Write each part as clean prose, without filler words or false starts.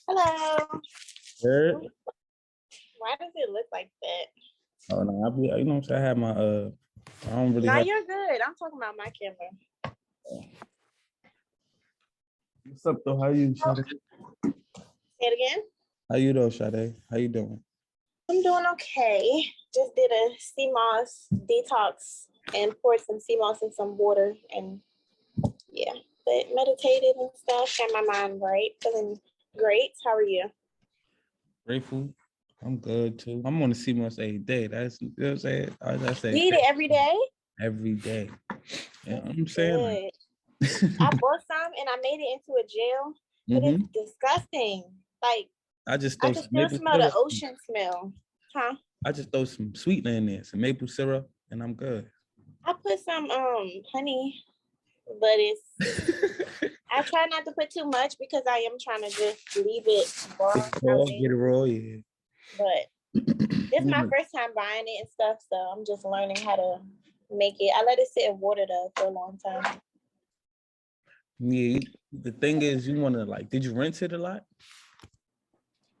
Hello. Heard? Why does it look like that? Oh no, I be, you know what I'm saying? I have my I don't really No, have. you're good. I'm talking about my camera. What's up though? How you, Sade? Say it again. How you though, Sade? How you doing? I'm doing okay. Just did a sea moss detox and poured some sea moss in some water and yeah, but meditated and stuff. Got my mind right. Feeling great. How are you? Grateful. I'm good too. I'm on the CMOS every day. That's, you know what I'm saying? I say You eat it every day? every day. Yeah, I'm Good. saying I bought some and I made it into a gel, but it's disgusting. Like I just I throw can some still maple smell the syrup. ocean smell. Huh? I just throw some sweetener in there, some maple syrup, and I'm good. I put some honey, but it's I try not to put too much because I am trying to just leave it raw. Get it raw, yeah. But this is my first time buying it and stuff, so I'm just learning how to make it. I let it sit in water though for a long time. Yeah, the thing is, you want to did you rinse it a lot?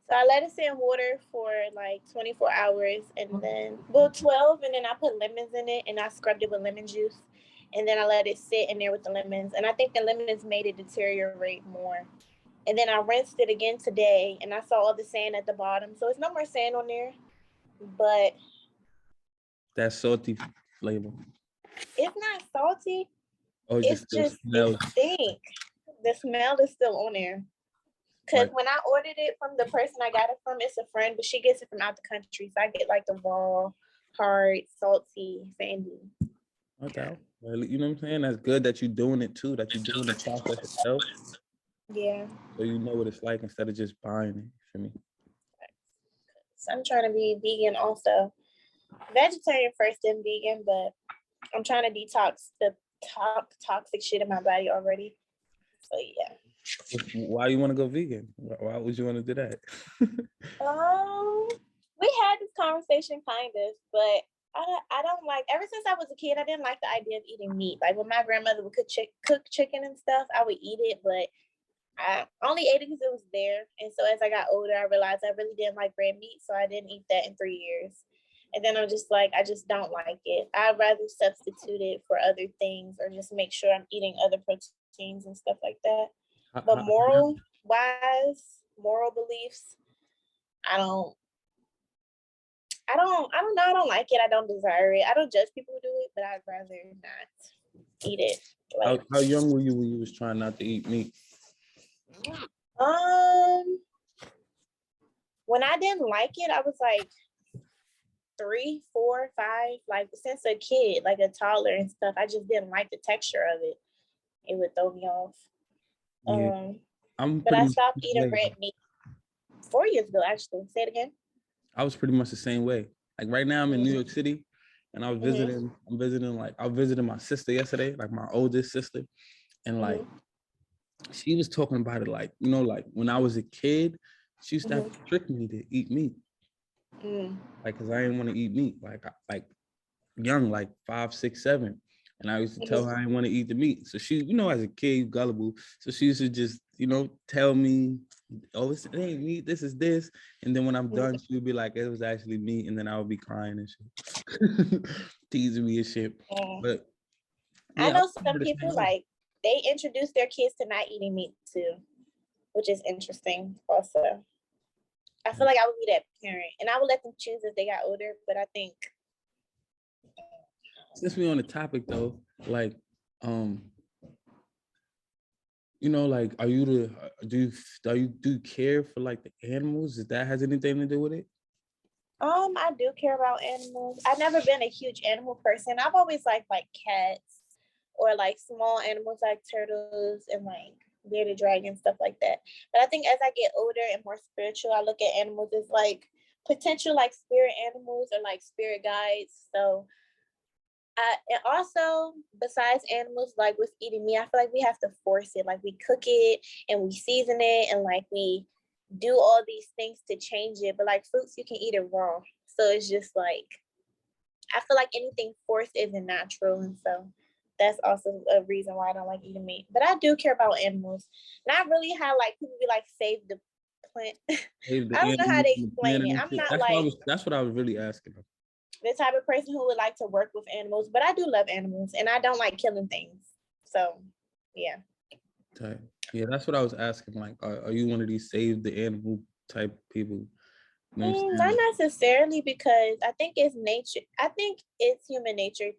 So I let it sit in water for like 24 hours and then, 12, and then I put lemons in it and I scrubbed it with lemon juice. And then I let it sit in there with the lemons. And I think the lemons made it deteriorate more. And then I rinsed it again today and I saw all the sand at the bottom. So it's no more sand on there, but that salty flavor. It's not salty. Oh, it's just it stink. The smell is still on there. Because when I ordered it from the person I got it from, it's a friend, but she gets it from out the country. So I get like the raw, hard, salty, sandy. Okay. Well, you know what I'm saying? That's good that you're doing it too, that you're doing the process itself. Yeah. So you know what it's like instead of just buying it for me. So I'm trying to be vegan also. Vegetarian first, then vegan, but I'm trying to detox the toxic shit in my body already. So yeah. Why you want to go vegan? Why would you want to do that? We had this conversation kind of, but I don't like, ever since I was a kid, I didn't like the idea of eating meat. Like when my grandmother would cook chicken and stuff, I would eat it, but I only ate it because it was there. And so as I got older, I realized I really didn't like red meat, so I didn't eat that in 3 years. And then I'm just like, I just don't like it. I'd rather substitute it for other things or just make sure I'm eating other proteins and stuff like that. But moral beliefs, I don't know. I don't like it. I don't desire it. I don't judge people who do it, but I'd rather not eat it. How young were you when you was trying not to eat meat? When I didn't like it, I was like 3, 4, 5, like since a kid, like a toddler and stuff. I just didn't like the texture of it. It would throw me off. Yeah. But I stopped eating red meat 4 years ago, actually. Say it again. I was pretty much the same way. Like right now I'm in New York City and I was visiting, I visited my sister yesterday, like my oldest sister. And like, she was talking about it like, you know, like when I was a kid, she used to have to trick me to eat meat. Like, cause I didn't want to eat meat. Like young, like 5, 6, 7. And I used to tell her I didn't want to eat the meat. So she, you know, as a kid, gullible. So she used to just, you know, tell me, oh, it ain't meat, this is this. And then when I'm done, she would be like, it was actually meat. And then I would be crying and shit. Teasing me and shit. But yeah, I know some people like, they introduce their kids to not eating meat too, which is interesting also. I feel like I would be that parent and I would let them choose as they got older, but I think. Since we're on the topic though, like, you know, like, do you care for like the animals? Does that has anything to do with it? I do care about animals. I've never been a huge animal person. I've always liked like cats or like small animals like turtles and like bearded dragons, stuff like that. But I think as I get older and more spiritual, I look at animals as like potential like spirit animals or like spirit guides. So and also besides animals, like with eating meat, I feel like we have to force it. Like we cook it and we season it and like we do all these things to change it. But like fruits, you can eat it raw. So it's just like, I feel like anything forced isn't natural. And so that's also a reason why I don't like eating meat. But I do care about animals. Not really how like people be like save the planet. Save the I don't know how animals to on the explain planet it. and I'm shit. not like That's what I was really asking. the type of person who would like to work with animals, but I do love animals and I don't like killing things. So, yeah. Okay. Yeah, that's what I was asking. Like, are you one of these save the animal type people? You know what I'm Not saying? necessarily, because I think it's nature. I think it's human nature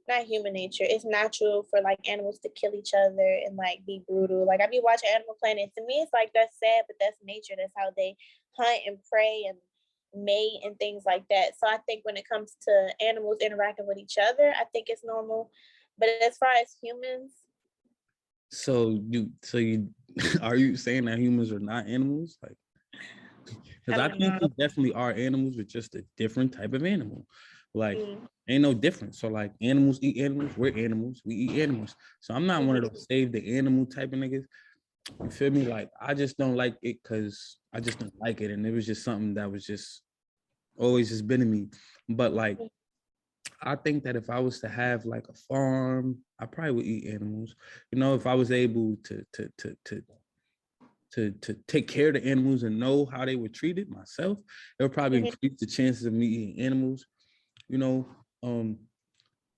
not human nature. It's natural for like animals to kill each other and like be brutal. Like I be watching Animal Planet. To me, it's like that's sad, but that's nature. That's how they hunt and prey and mate and things like that. So I think when it comes to animals interacting with each other, I think it's normal. But as far as humans, So you are you saying that humans are not animals? Like, because I I don't think know. we definitely are animals with just a different type of animal. Like, Mm. ain't no difference. So like animals eat animals, we're animals, we eat animals. So I'm not one of those save the animal type of niggas. You feel me? Like I just don't like it because I just don't like it. And it was just something that was just always just been in me. But like I think that if I was to have like a farm, I probably would eat animals. You know, if I was able to take care of the animals and know how they were treated myself, it would probably increase the chances of me eating animals. You know,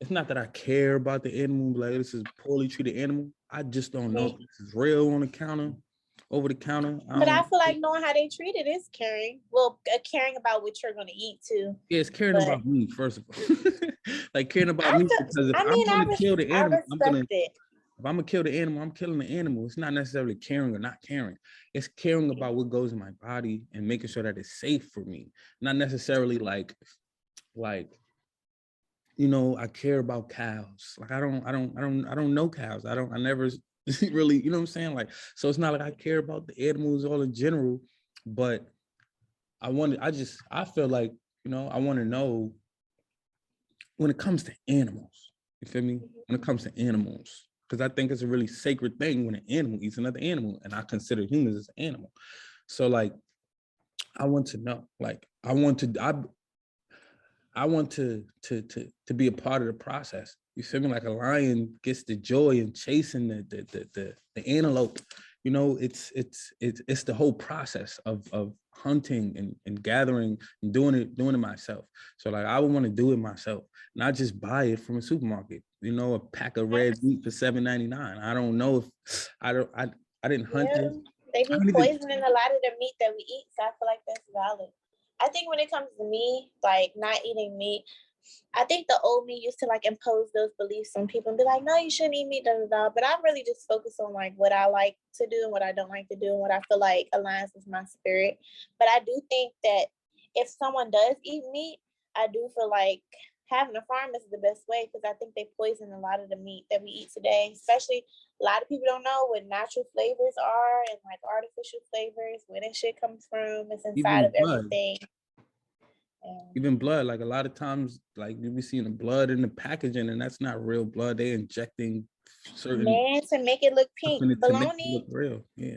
it's not that I care about the animal, like this is poorly treated animal. I just don't know if this is real on the counter, over the counter. But I feel like knowing how they treat it is caring. Well, caring about what you're going to eat too. Yeah, it's caring But about me, first of all. Like caring about me, because if I'm gonna kill the I animal, respect it. if I'm gonna kill the animal, I'm killing the animal. It's not necessarily caring or not caring. It's caring about what goes in my body and making sure that it's safe for me. Not necessarily like, you know, I care about cows. Like I don't know cows. I never really, you know what I'm saying? Like, so it's not like I care about the animals all in general, but I feel like, you know, I want to know when it comes to animals, you feel me? When it comes to animals, because I think it's a really sacred thing when an animal eats another animal, and I consider humans as an animal. So like, I want to know, like, I want to be a part of the process. You feel me? Like a lion gets the joy in chasing the antelope. You know, it's the whole process of hunting and gathering and doing it myself. So like I would want to do it myself, not just buy it from a supermarket. You know, a pack of red meat for $7.99. I don't know if I didn't hunt this. They be poisoning a lot of the meat that we eat, so I feel like that's valid. I think when it comes to me, like not eating meat, I think the old me used to like impose those beliefs on people and be like, no, you shouldn't eat meat, da, da, da. But I'm really just focused on like what I like to do and what I don't like to do and what I feel like aligns with my spirit. But I do think that if someone does eat meat, I do feel like having a farm is the best way, because I think they poison a lot of the meat that we eat today, especially a lot of people don't know what natural flavors are and like artificial flavors, where that shit comes from. It's inside Even of blood. everything. Even blood, like a lot of times, like you be seeing the blood in the packaging, and that's not real blood. They injecting certain to make it look pink. to make it Bologna. look real. Yeah.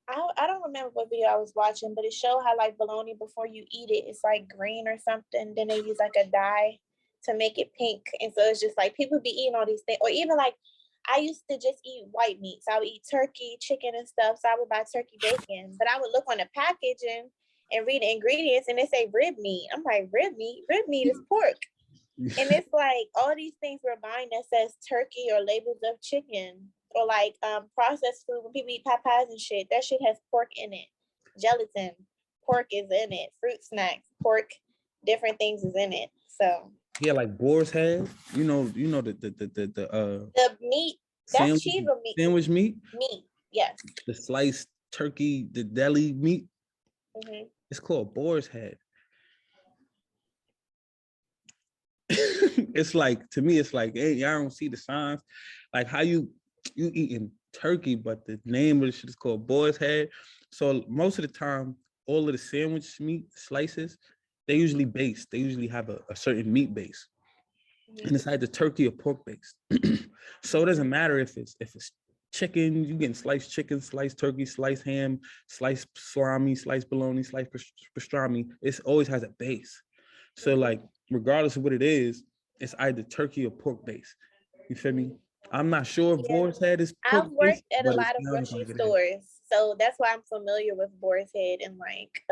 I don't remember what video I was watching, but it showed how like bologna before you eat it, it's like green or something. Then they use like a dye to make it pink, and so it's just like people be eating all these things, or even like I used to just eat white meats. I would eat turkey, chicken, and stuff. So I would buy turkey bacon, but I would look on the packaging and read the ingredients, and they say rib meat. I'm like, rib meat? Rib meat is pork. And it's like all these things we're buying that says turkey or labels of chicken, or like processed food. When people eat Popeyes and shit, that shit has pork in it. Gelatin, pork is in it. Fruit snacks, pork, different things is in it. So Yeah, like boar's head. You know the meat, that's sandwich, cheese or meat? sandwich meat. Meat, yes. The sliced turkey, the deli meat. Mm-hmm. It's called boar's head. It's like, to me, it's like, hey, y'all don't see the signs. Like how you eating turkey, but the name of the shit is called boar's head. So most of the time, all of the sandwich meat slices, they usually have a certain meat base. And it's either turkey or pork based. So it doesn't matter if it's chicken, you getting sliced chicken, sliced turkey, sliced ham, sliced salami, sliced bologna, sliced pastrami. It always has a base. So like, regardless of what it is, it's either turkey or pork based. You feel me? I'm not sure if Yeah. Boar's Head is I've plant-based, worked at a but it lot of sounds grocery like it is. stores, so that's why I'm familiar with Boar's Head. And like,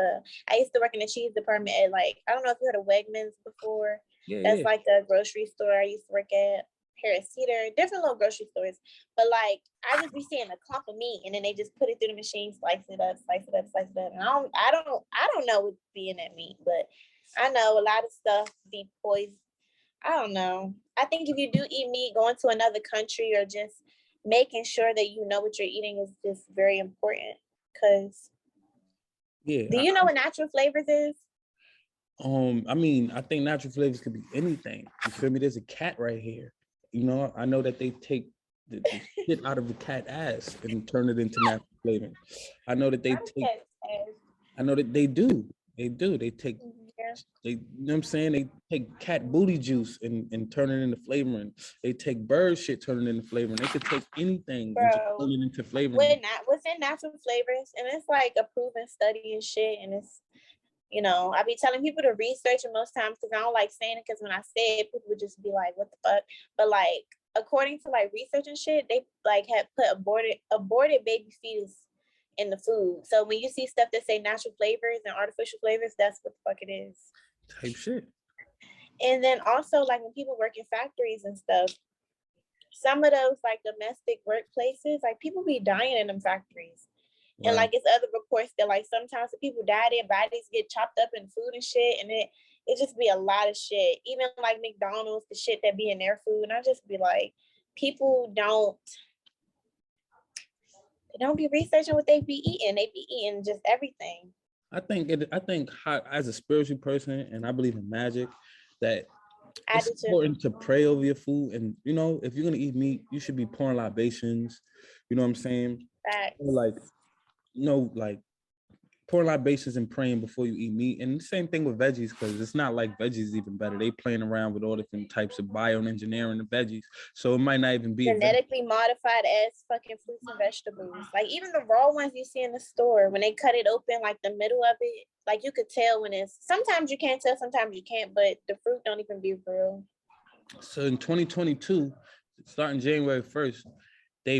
I used to work in the cheese department at, like, I don't know if you heard of Wegmans before. Yeah, That's yeah. like a grocery store I used to work at. Harris Teeter, different little grocery stores. But like, I just be seeing a clump of meat, and then they just put it through the machine, slice it up, slice it up, slice it up. And I don't know what's be in that meat, but I know a lot of stuff be poison. I don't know. I think if you do eat meat, going to another country or just making sure that you know what you're eating is just very important. Cause Yeah. do you know what natural flavors is? I mean, I think natural flavors could be anything. You feel me? There's a cat right here. You know, I know that they take the shit out of the cat ass and turn it into natural flavor. I know that they take. I know that they do. They do. They take. Yeah. They, you know what I'm saying? They take cat booty juice and turn it into flavoring. They take bird shit, turn it into flavoring. They could take anything and just turn it into flavoring. Within natural flavors, and it's like a proven study and shit, and it's, you know, I be telling people to research it most times because I don't like saying it, because when I say it, people would just be like, what the fuck? But like, according to like research and shit, they like had put aborted baby fetus in the food. So when you see stuff that say natural flavors and artificial flavors, that's what the fuck it is. Type shit. And then also, like, when people work in factories and stuff, some of those like domestic workplaces, like, people be dying in them factories. And like, it's other reports that like sometimes the people die, their bodies get chopped up in food and shit, and it just be a lot of shit. Even like McDonald's, the shit that be in their food, and I just be like, people don't be researching what they be eating. They be eating just everything. I think as a spiritual person, and I believe in magic, that it's important to pray over your food. And you know, if you're gonna eat meat, you should be pouring libations. You know what I'm saying? Like, you know, like pouring libations and praying before you eat meat. And the same thing with veggies, because it's not like veggies even better. They playing around with all different types of bioengineering the veggies. So it might not even be genetically modified as fucking fruits and vegetables. Like, even the raw ones you see in the store, when they cut it open, like the middle of it, like, you could tell when it's, sometimes you can't tell, sometimes you can't, but the fruit don't even be real. So in 2022, starting January 1st, they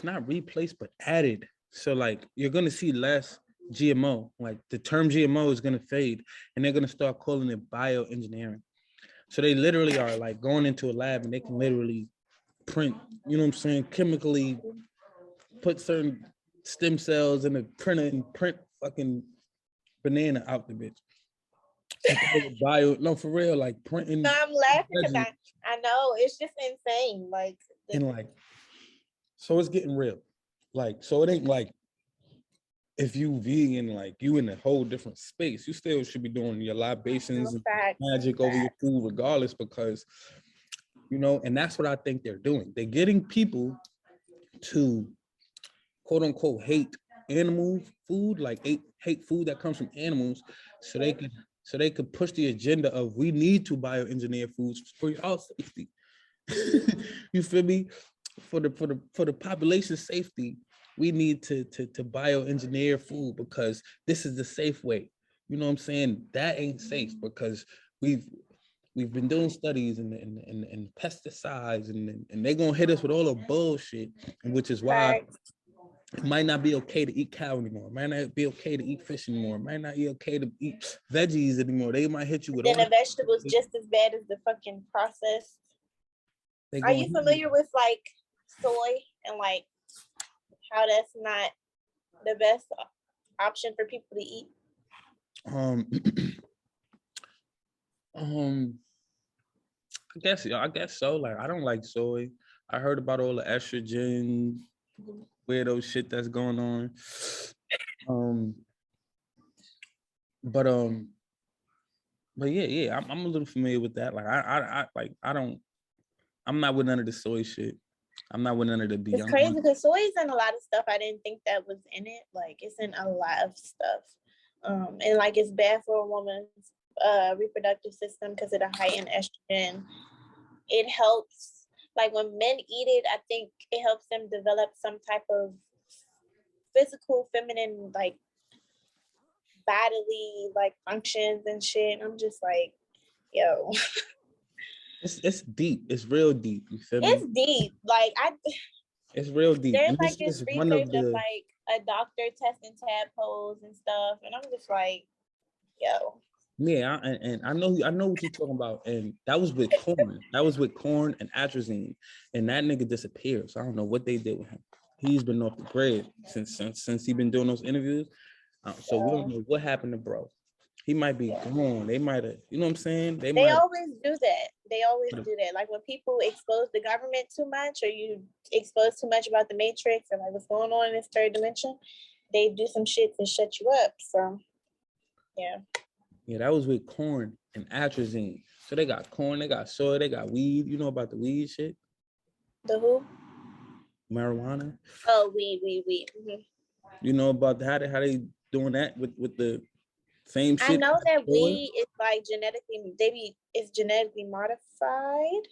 not replaced, but added. So like, you're gonna see less GMO. Like, the term GMO is gonna fade, and they're gonna start calling it bioengineering. So they literally are like going into a lab, and they can literally print, you know what I'm saying, chemically put certain stem cells in a printer and print fucking banana out the bitch. No, for real, like printing. No, I'm laughing because I know it's just insane. Like, and like, so it's getting real. Like, so it ain't like, if you vegan, like, you in a whole different space, you still should be doing your libations and magic over your food regardless, because, you know, and that's what I think they're doing. They're getting people to, quote unquote, hate animal food, like hate food that comes from animals, so they could push the agenda of, we need to bioengineer foods for our safety. You feel me? For the population's safety, we need to bioengineer food, because this is the safe way. You know what I'm saying? That ain't safe, because we've been doing studies and pesticides, and they're gonna hit us with all the bullshit, which is why it might not be okay to eat cow anymore. It might not be okay to eat fish anymore. It might not be okay to eat veggies anymore. They might hit you with all the vegetables just as bad as the fucking processed. Are you familiar with like soy and like how that's not the best option for people to eat? I guess so. Like, I don't like soy. I heard about all the estrogen weirdo shit that's going on. But yeah, I'm a little familiar with that. Like, I'm not with none of the soy shit. I'm not with none of the beyond. It's crazy because soy is in a lot of stuff. I didn't think that was in it. Like, it's in a lot of stuff. And like, it's bad for a woman's reproductive system because of the heightened estrogen. It helps, like, when men eat it, I think it helps them develop some type of physical, feminine, like, bodily, like, functions and shit. I'm just like, yo. It's deep. It's real deep. You feel me? It's deep. Like it's real deep. there's And like this this is one research of of the like a doctor testing tadpoles and stuff, and I'm just like, yo. yeah, and I know what you're talking about. And that was with corn. That was with corn and atrazine. And that nigga disappeared. So I don't know what they did with him. He's been off the grid since he been doing those interviews. So we don't know what happened to bro. He might be gone. They might have, you know what I'm saying? They might always do that. They always do that. Like when people expose the government too much, or you expose too much about the Matrix and like what's going on in this third dimension, they do some shit to shut you up. So yeah. Yeah, that was with corn and atrazine. So they got corn, they got soy, they got weed. You know about the weed shit? The who? Marijuana. Oh, weed. Mm-hmm. You know about how they doing that with the same shit? I know that weed is like it's genetically modified.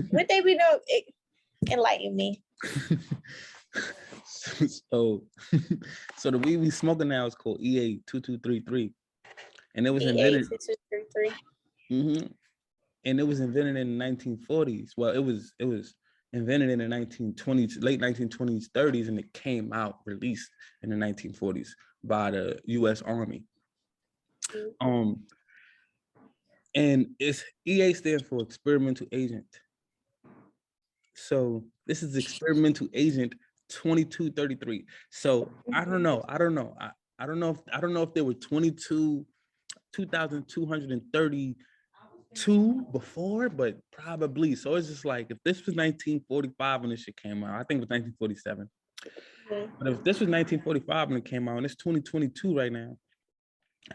What they be doing? Enlighten me. so the weed we smoking now is called EA 2233, and it was invented. Mm-hmm. And it was invented in the 1940s. Well, it was invented in the 1920s, late 1920s, 30s, and it came out released in the 1940s by the U.S. Army. And it's EA stands for experimental agent. So this is experimental agent 2233. So I don't know. I don't know if there were 2,232 before, but probably. So it's just like if this was 1945 when this shit came out, I think it was 1947. But if this was 1945 when it came out, and it's 2022 right now,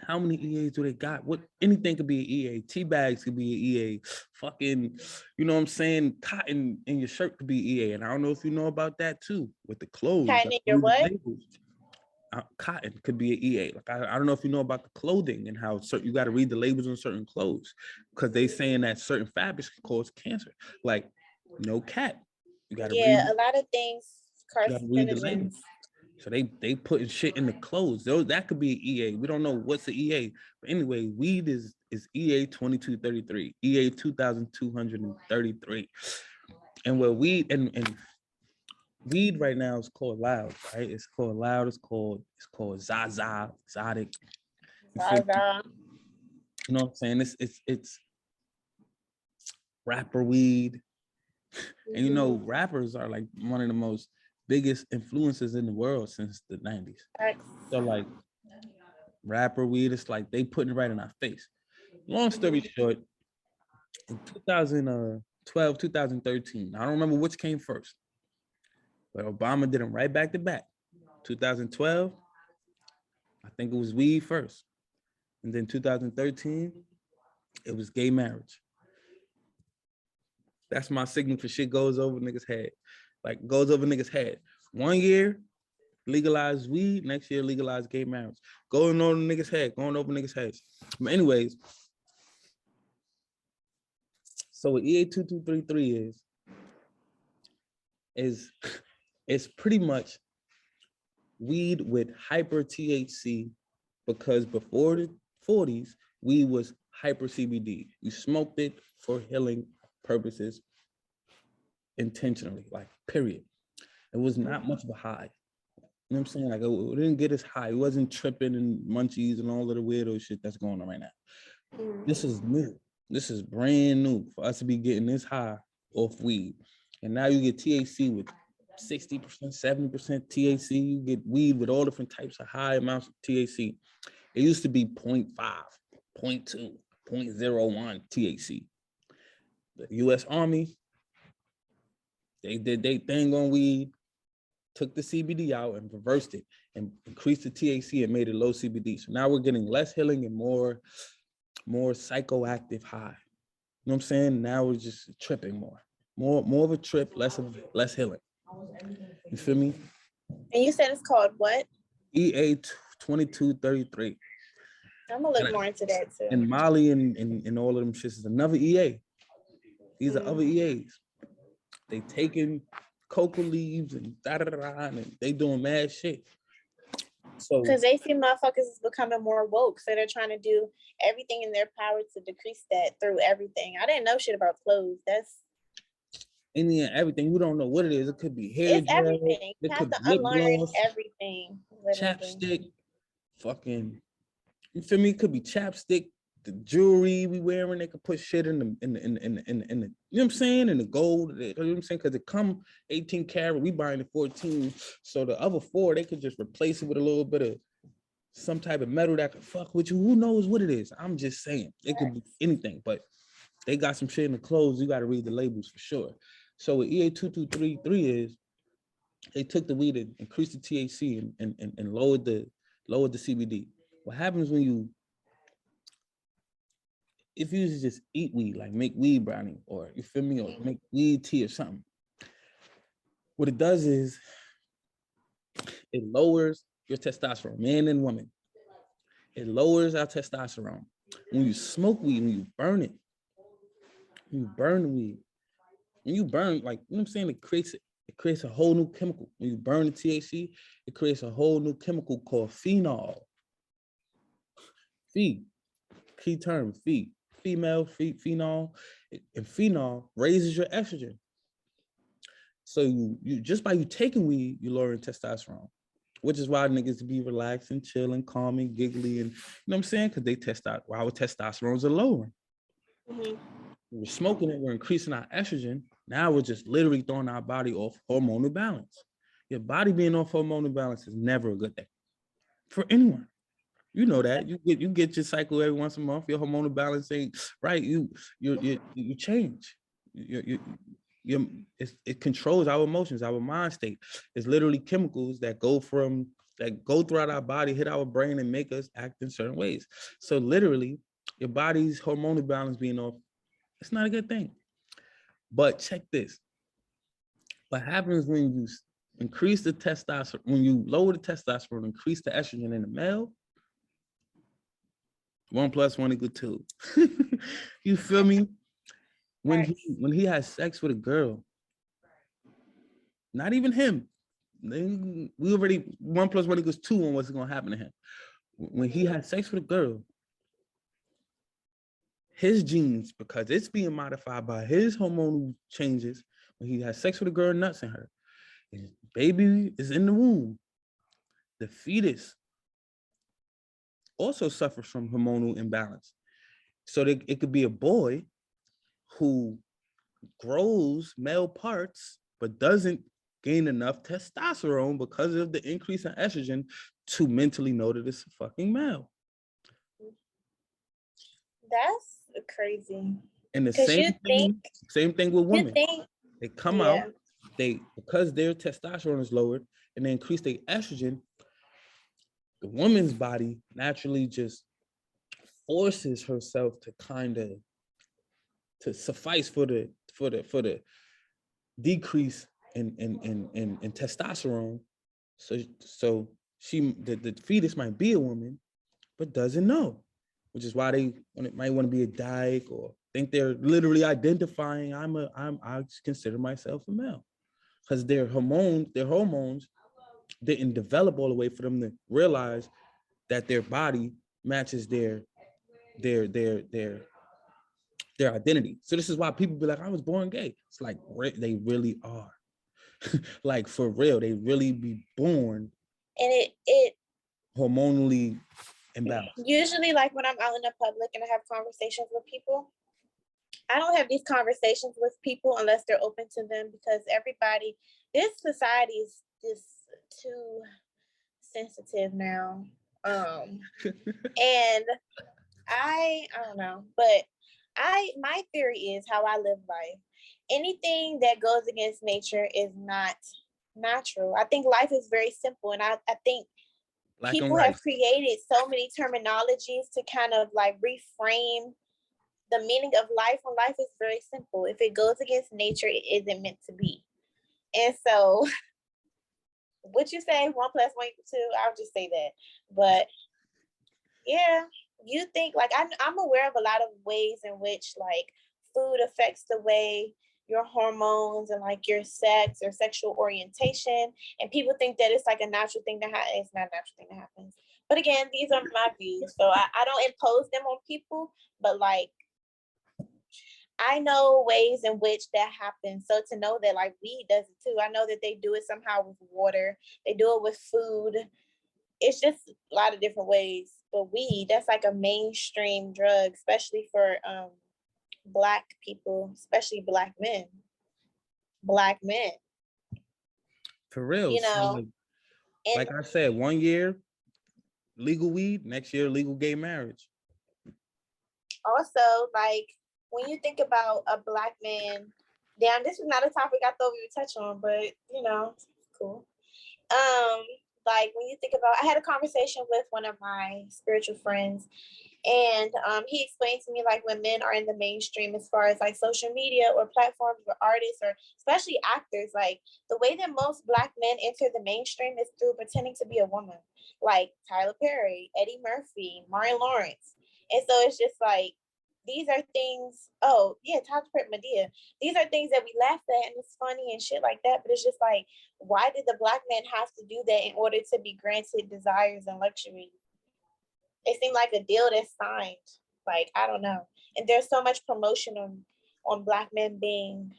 how many EAs do they got? What anything could be an EA. Tea bags could be an EA. Fucking, you know what I'm saying? Cotton in your shirt could be EA. And I don't know if you know about that too with the clothes. Cotton in your what? Cotton could be an EA. Like I don't know if you know about the clothing and how you got to read the labels on certain clothes because they saying that certain fabrics can cause cancer. Like no cat. You got to read. A lot of things. Carcinogens. So they putting shit in the clothes. That could be EA. We don't know what's the EA. But anyway, weed is EA 2233, EA 2233. And what weed and weed right now is called loud, right? It's called loud. It's called Zaza, exotic. Zaza. You know what I'm saying? It's rapper weed. And you know, rappers are like one of the most biggest influences in the world since the 90s. So like rapper weed, it's like they putting it right in our face. Long story short, in 2012, 2013, I don't remember which came first, but Obama did them right back to back. 2012, I think it was weed first. And then 2013, it was gay marriage. That's my signal for shit goes over niggas' head. Like goes over niggas' head. 1 year, legalize weed, next year legalize gay marriage. Going over niggas' head, going over niggas' heads. But anyways, so what EA 2233 is it's pretty much weed with hyper THC because before the 40s, weed was hyper CBD. You smoked it for healing purposes intentionally, like period. It was not much of a high. You know what I'm saying? Like it didn't get as high. It wasn't tripping and munchies and all of the weirdo shit that's going on right now. This is new. This is brand new for us to be getting this high off weed. And now you get THC with 60%, 70% THC. You get weed with all different types of high amounts of THC. It used to be 0.5, 0.2, 0.01 THC. The U.S. Army, they did their thing on weed, took the CBD out and reversed it and increased the THC and made it low CBD. So now we're getting less healing and more psychoactive high. You know what I'm saying? Now we're just tripping more of a trip, less healing. You feel me? And you said it's called what? EA 2233. I'm gonna look more into that too. And Molly and all of them shits is another EA. These are other EAs. They taking coca leaves and and they doing mad shit. So because they see motherfuckers is becoming more woke, so they're trying to do everything in their power to decrease that through everything. I didn't know shit about clothes. That's any and everything. You don't know what it is. It could be hair it's gel. everything. It You have could to be lip unlearn gloss, everything, literally. chapstick, fucking. You feel me? It could be chapstick, the jewelry we wearing. They could put shit in the you know what I'm saying, in the gold. You know what I'm saying? Because it come 18 karat, we buying the 14. So the other 4, they could just replace it with a little bit of some type of metal that could fuck with you. Who knows what it is? I'm just saying it could be anything, but they got some shit in the clothes. You got to read the labels for sure. So what EA 2233 is, they took the weed and increased the THC and lowered the CBD. What happens when you, if you just eat weed, like make weed brownie, or you feel me, or make weed tea or something, what it does is it lowers your testosterone, man and woman. It lowers our testosterone. When you smoke weed, when you burn it, when you burn the weed, when you burn, like, you know what I'm saying, it creates a whole new chemical. When you burn the THC, it creates a whole new chemical called phenol. Phe, key term, phe, female, phenol, and phenol raises your estrogen. So you just by you taking weed, you lowering testosterone, which is why niggas be relaxed and chill and calm and giggly, and you know what I'm saying, because they test out why our testosterones are lowering. We're smoking it, we're increasing our estrogen. Now we're just literally throwing our body off hormonal balance. Your body being off hormonal balance is never a good thing for anyone. You know that. You get your cycle every once a month. Your hormonal balance ain't right. You change. It controls our emotions, our mind state. It's literally chemicals that go throughout our body, hit our brain, and make us act in certain ways. So literally, your body's hormonal balance being off, it's not a good thing. But check this. What happens when you increase the testosterone, when you lower the testosterone, increase the estrogen in the male? 1 + 1 = 2. You feel me? When he has sex with a girl, not even him. We already 1 + 1 = 2 on what's gonna happen to him. When he has sex with a girl, his genes, because it's being modified by his hormonal changes, when he has sex with a girl, nuts in her, his baby is in the womb. The fetus also suffers from hormonal imbalance. So it could be a boy who grows male parts, but doesn't gain enough testosterone because of the increase in estrogen to mentally know that it's a fucking male. That's crazy. And the same thing with women. They come out, because their testosterone is lowered and they increase their estrogen, the woman's body naturally just forces herself to kind of to suffice for the decrease in testosterone. So the fetus might be a woman, but doesn't know, which is why they might want to be a dyke or think they're literally identifying I consider myself a male, because their hormones didn't develop all the way for them to realize that their body matches their identity. So this is why people be like, I was born gay. It's like they really are. Like for real, they really be born and it hormonally imbalanced. Usually, like when I'm out in the public and I have conversations with people, I don't have these conversations with people unless they're open to them, because this society is just too sensitive now. And I don't know, but my theory is how I live life. Anything that goes against nature is not natural. I think life is very simple, and I think people have created so many terminologies to kind of like reframe the meaning of life, when life is very simple. If it goes against nature, it isn't meant to be. And so what you say, 1 + 1 = 2, I'll just say that. But yeah, you think, like, I'm aware of a lot of ways in which like food affects the way your hormones and like your sex or sexual orientation. And people think that it's like a natural thing to happen. It's not a natural thing to happen. But again, these are my views. So I don't impose them on people, but like I know ways in which that happens. So to know that like weed does it too. I know that they do it somehow with water. They do it with food. It's just a lot of different ways. But weed, that's like a mainstream drug, especially for Black people, especially Black men. Black men. For real. You So know, like I said, 1 year legal weed, next year legal gay marriage. Also, like when you think about a Black man, damn, this is not a topic I thought we would touch on, but you know, cool. Like when you think about, I had a conversation with one of my spiritual friends, and he explained to me like when men are in the mainstream as far as like social media or platforms or artists or especially actors, like the way that most Black men enter the mainstream is through pretending to be a woman, like Tyler Perry, Eddie Murphy, Martin Lawrence. And so it's just like, these are things, oh yeah, Tyler Perry, Medea. These are things that we laugh at and it's funny and shit like that. But it's just like, why did the Black man have to do that in order to be granted desires and luxury? It seemed like a deal that's signed. Like, I don't know. And there's so much promotion on Black men being,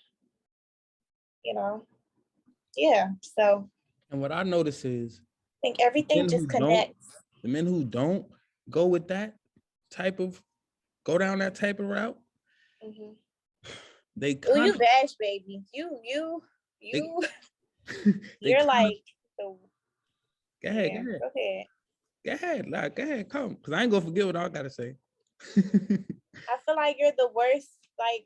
you know, yeah. So And what I notice is I think everything just connects. The men who don't go with that type of, go down that type of route, they well, you bash, baby. You you're like the, go ahead. Go ahead, come. Because I ain't gonna forget what I gotta say. I feel like you're the worst, like,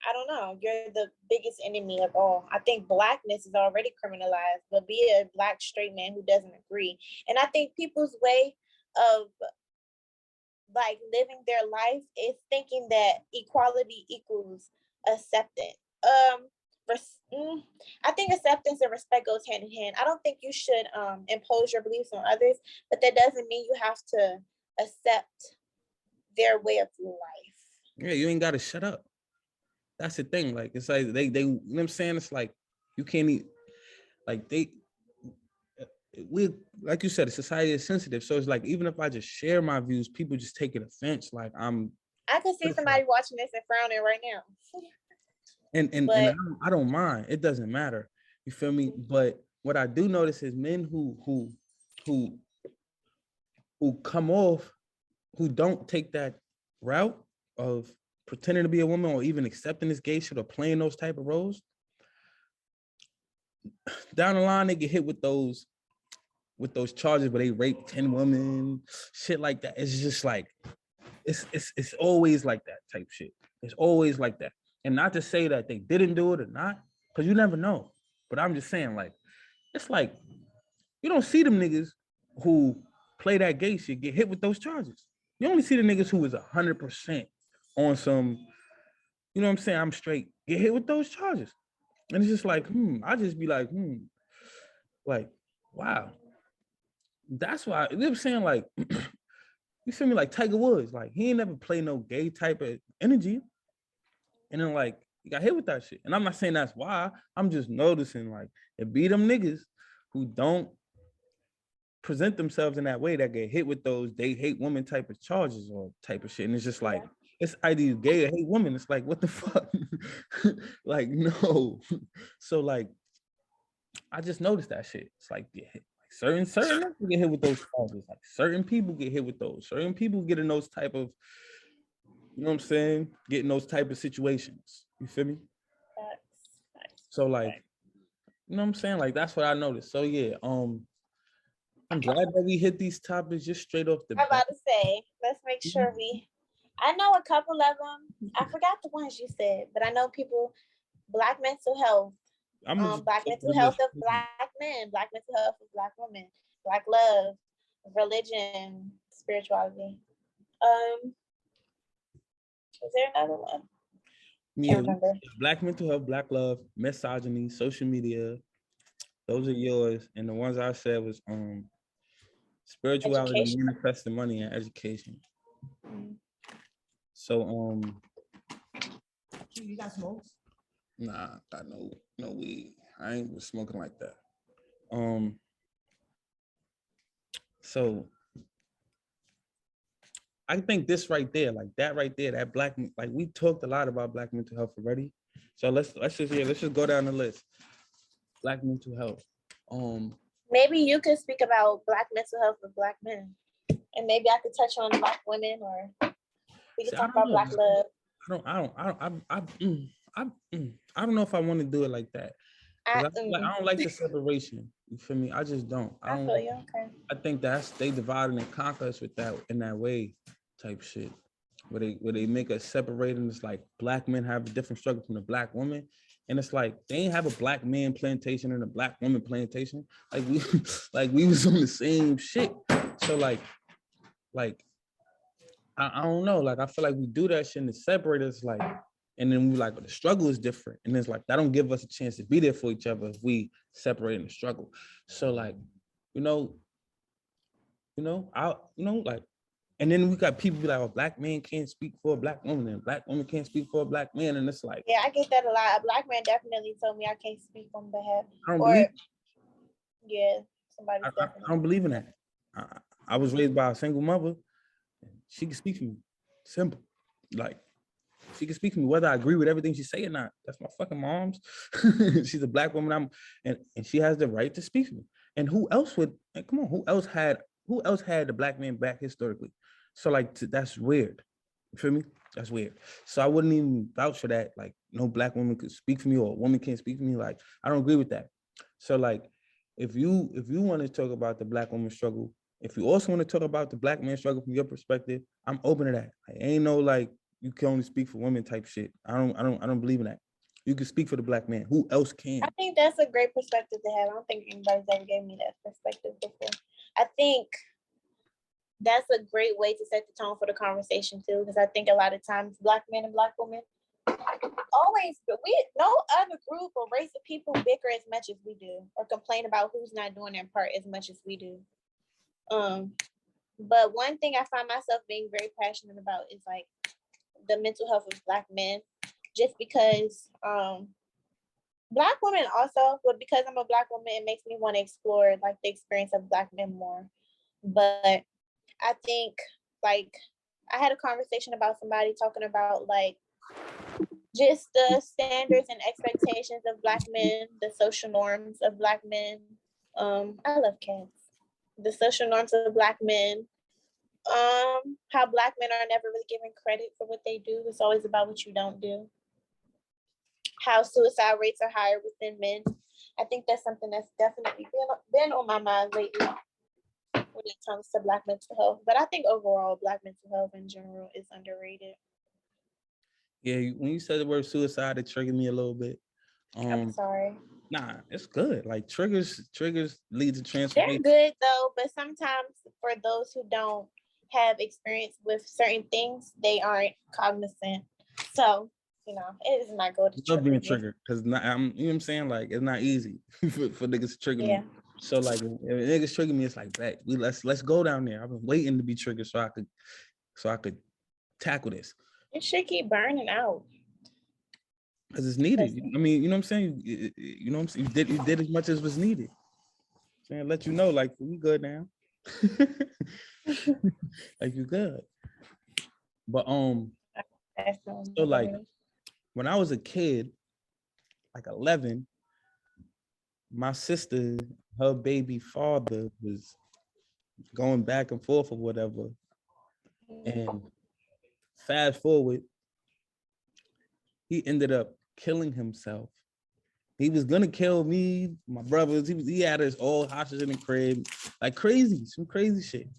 I don't know, you're the biggest enemy of all. I think Blackness is already criminalized, but be a Black straight man who doesn't agree. And I think people's way of like living their life is thinking that equality equals acceptance. I think acceptance and respect goes hand in hand. I don't think you should impose your beliefs on others, but that doesn't mean you have to accept their way of life. Yeah, you ain't gotta shut up. That's the thing. Like it's like they you know what I'm saying? It's like you can't eat, like we, like you said, society is sensitive. So it's like even if I just share my views, people just take it offense. Like I can see somebody watching this and frowning right now. And I don't mind. It doesn't matter. You feel me? But what I do notice is men who come off, who don't take that route of pretending to be a woman or even accepting this gay shit or playing those type of roles. Down the line, they get hit with those charges where they rape 10 women, shit like that. It's just like, it's always like that type shit. It's always like that. And not to say that they didn't do it or not, because you never know. But I'm just saying, like, it's like, you don't see them niggas who play that gay shit get hit with those charges. You only see the niggas who is 100% on some, you know what I'm saying, I'm straight, get hit with those charges. And it's just like, I just be like, like, wow. That's why, you know what I'm saying, like, you feel me, like Tiger Woods, like, he ain't never play no gay type of energy. And then, like, he got hit with that shit. And I'm not saying that's why. I'm just noticing, like, it be them niggas who don't present themselves in that way that get hit with those they hate women type of charges or type of shit. And it's just like, it's either you gay or hate women. It's like, what the fuck? Like, no. So, like, I just noticed that shit. It's like, get hit. Like certain people get hit with those charges. Like, certain people get hit with those. Certain people get in those type of, you know what I'm saying? Get in those type of situations. You feel me? So, like, you know what I'm saying? Like, that's what I noticed. So, yeah, I'm glad that we hit these topics just straight off the bat. I'm about to say, let's make sure I know a couple of them. I forgot the ones you said, but I know people, Black mental health, Black mental health of Black men, Black mental health of Black women, Black love, religion, spirituality. Is there another one? Yeah, Black mental health, Black love, misogyny, social media. Those are yours. And the ones I said was spirituality, manifesting money, and education. So you got smokes? Nah, got no weed. I ain't been smoking like that. So I think this right there, like that right there, that black, like we talked a lot about black mental health already. So let's just go down the list. Black mental health. Maybe you could speak about Black mental health with Black men, and maybe I could touch on Black women, or we could talk about Black love. I don't know if I want to do it like that. I don't like the separation. You feel me? I just don't. I don't. Feel you. Okay. I think they divide and conquer us with that in that way, type shit. Where they make us separate, and it's like black men have a different struggle from the black woman, and it's like they ain't have a black man plantation and a black woman plantation. Like we was on the same shit. So like I don't know. Like I feel like we do that shit and it separates us. Like, and then we like the struggle is different, and it's like that don't give us a chance to be there for each other if we separate in the struggle. So like, like, and then we got people be like, "Oh, black man can't speak for a black woman, and black woman can't speak for a black man," and it's like, yeah, I get that a lot. A black man definitely told me I can't speak on behalf. I don't believe in that. I was raised by a single mother. She can speak for me. Simple. Like, she can speak for me whether I agree with everything she say or not. That's my fucking mom's. She's a black woman. And she has the right to speak for me. And who else would? Come on, who else had the black man back historically? So like that's weird. You feel me? That's weird. So I wouldn't even vouch for that. Like no black woman could speak for me or a woman can't speak for me. Like I don't agree with that. So like if you want to talk about the black woman struggle, if you also want to talk about the black man struggle from your perspective, I'm open to that. Like, ain't no like you can only speak for women type shit. I don't believe in that. You can speak for the black man. Who else can? I think that's a great perspective to have. I don't think anybody's ever gave me that perspective before. I think that's a great way to set the tone for the conversation too, because I think a lot of times black men and black women no other group or race of people bicker as much as we do, or complain about who's not doing their part as much as we do. But one thing I find myself being very passionate about is like the mental health of black men, just because black women also, but because I'm a black woman, it makes me want to explore like the experience of black men more. But I think like I had a conversation about somebody talking about like just the standards and expectations of black men, the social norms of black men. I love cats. The social norms of black men. How black men are never really given credit for what they do. It's always about what you don't do. How suicide rates are higher within men. I think that's something that's definitely been on my mind lately when it comes to black mental health. But I think overall black mental health in general is underrated. Yeah, when you said the word suicide, it triggered me a little bit. I'm sorry. Nah, it's good. Like triggers lead to transformation. They're good though, but sometimes for those who don't have experience with certain things, they aren't cognizant. So, it is not good to love being triggered because you know what I'm saying? Like it's not easy for niggas to trigger me. So like if niggas trigger me, it's like bet let's go down there. I've been waiting to be triggered so I could tackle this. It should keep burning out. Because it's needed. I mean, you know what I'm saying? You know what I'm saying? You did as much as was needed. Saying let you know, like we good now. Like you good. But so like when I was a kid, like 11, my sister, her baby father was going back and forth or whatever. And fast forward, he ended up killing himself. He was gonna kill me, my brothers. He had us all hostage in the crib, like crazy, some crazy shit.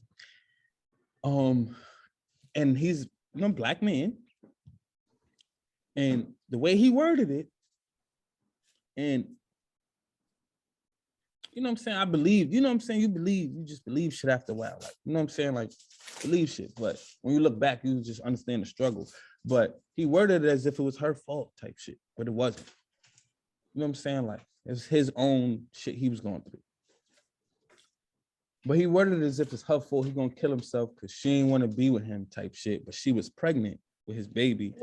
And he's black man, and the way he worded it, and you know what I'm saying, I believe, you know what I'm saying, you just believe shit after a while, like you know what I'm saying, like believe shit. But when you look back, you just understand the struggle. But he worded it as if it was her fault type shit, but it wasn't. You know what I'm saying? Like it's his own shit he was going through. But he worded it as if it's her fault. He gonna kill himself because she didn't want to be with him type shit. But she was pregnant with his baby.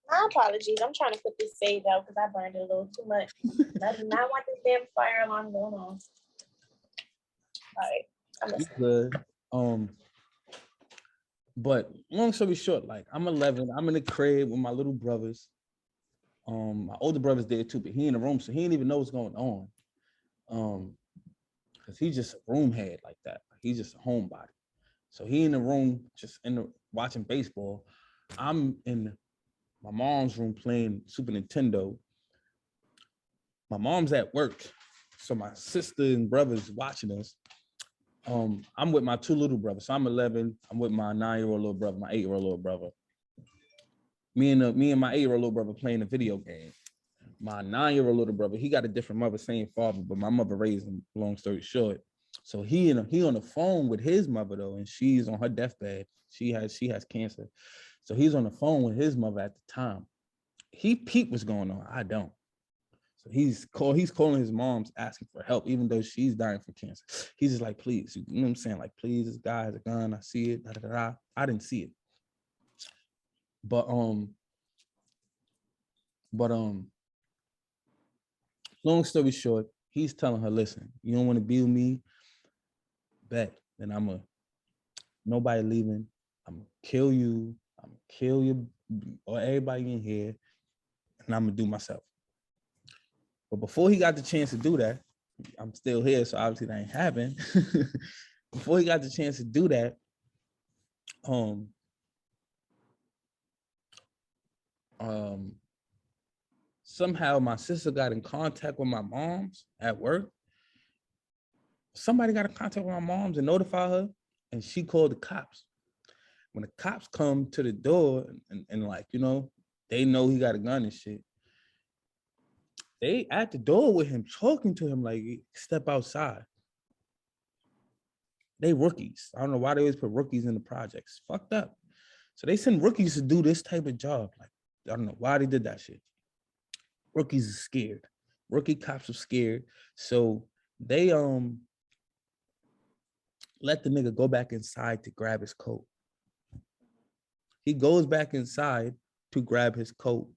I My apologies. I'm trying to put this sage out because I burned it a little too much. I do not want this damn fire alarm going on. All right. I'm listening. Good. But long story short, like I'm 11. I'm in the crib with my little brothers. My older brother's there too, but he in the room, so he didn't even know what's going on. Because he's just a room head like that. He's just a homebody. So he in the room, just watching baseball. I'm in my mom's room playing Super Nintendo. My mom's at work, so my sister and brothers watching us. I'm with my two little brothers. So I'm 11. I'm with my 9-year-old little brother, my 8-year-old little brother. Me and my 8-year-old little brother playing a video game. My 9-year-old little brother, he got a different mother, same father, but my mother raised him. Long story short, so he on the phone with his mother though, and she's on her deathbed. She has cancer, so he's on the phone with his mother at the time. He peeped what's going on. I don't. So he's calling his mom's asking for help, even though she's dying from cancer. He's just like, please, you know what I'm saying? Like, please, this guy has a gun. I see it. Da, da, da, da. I didn't see it. But long story short, he's telling her, listen, you don't want to be with me? Bet. Then nobody leaving. I'm gonna kill you. I'm gonna kill you or everybody in here, and I'm gonna do myself. But before he got the chance to do that, I'm still here, so obviously that ain't happened. Before he got the chance to do that, somehow my sister got in contact with my mom's at work. Somebody got in contact with my mom's and notified her, and she called the cops. When the cops come to the door and like, you know, they know he got a gun and shit, they at the door with him, talking to him like, step outside. They rookies. I don't know why they always put rookies in the projects. Fucked up. So they send rookies to do this type of job. Like, I don't know why they did that shit. Rookies are scared. Rookie cops are scared. So they let the nigga go back inside to grab his coat. He goes back inside to grab his coat.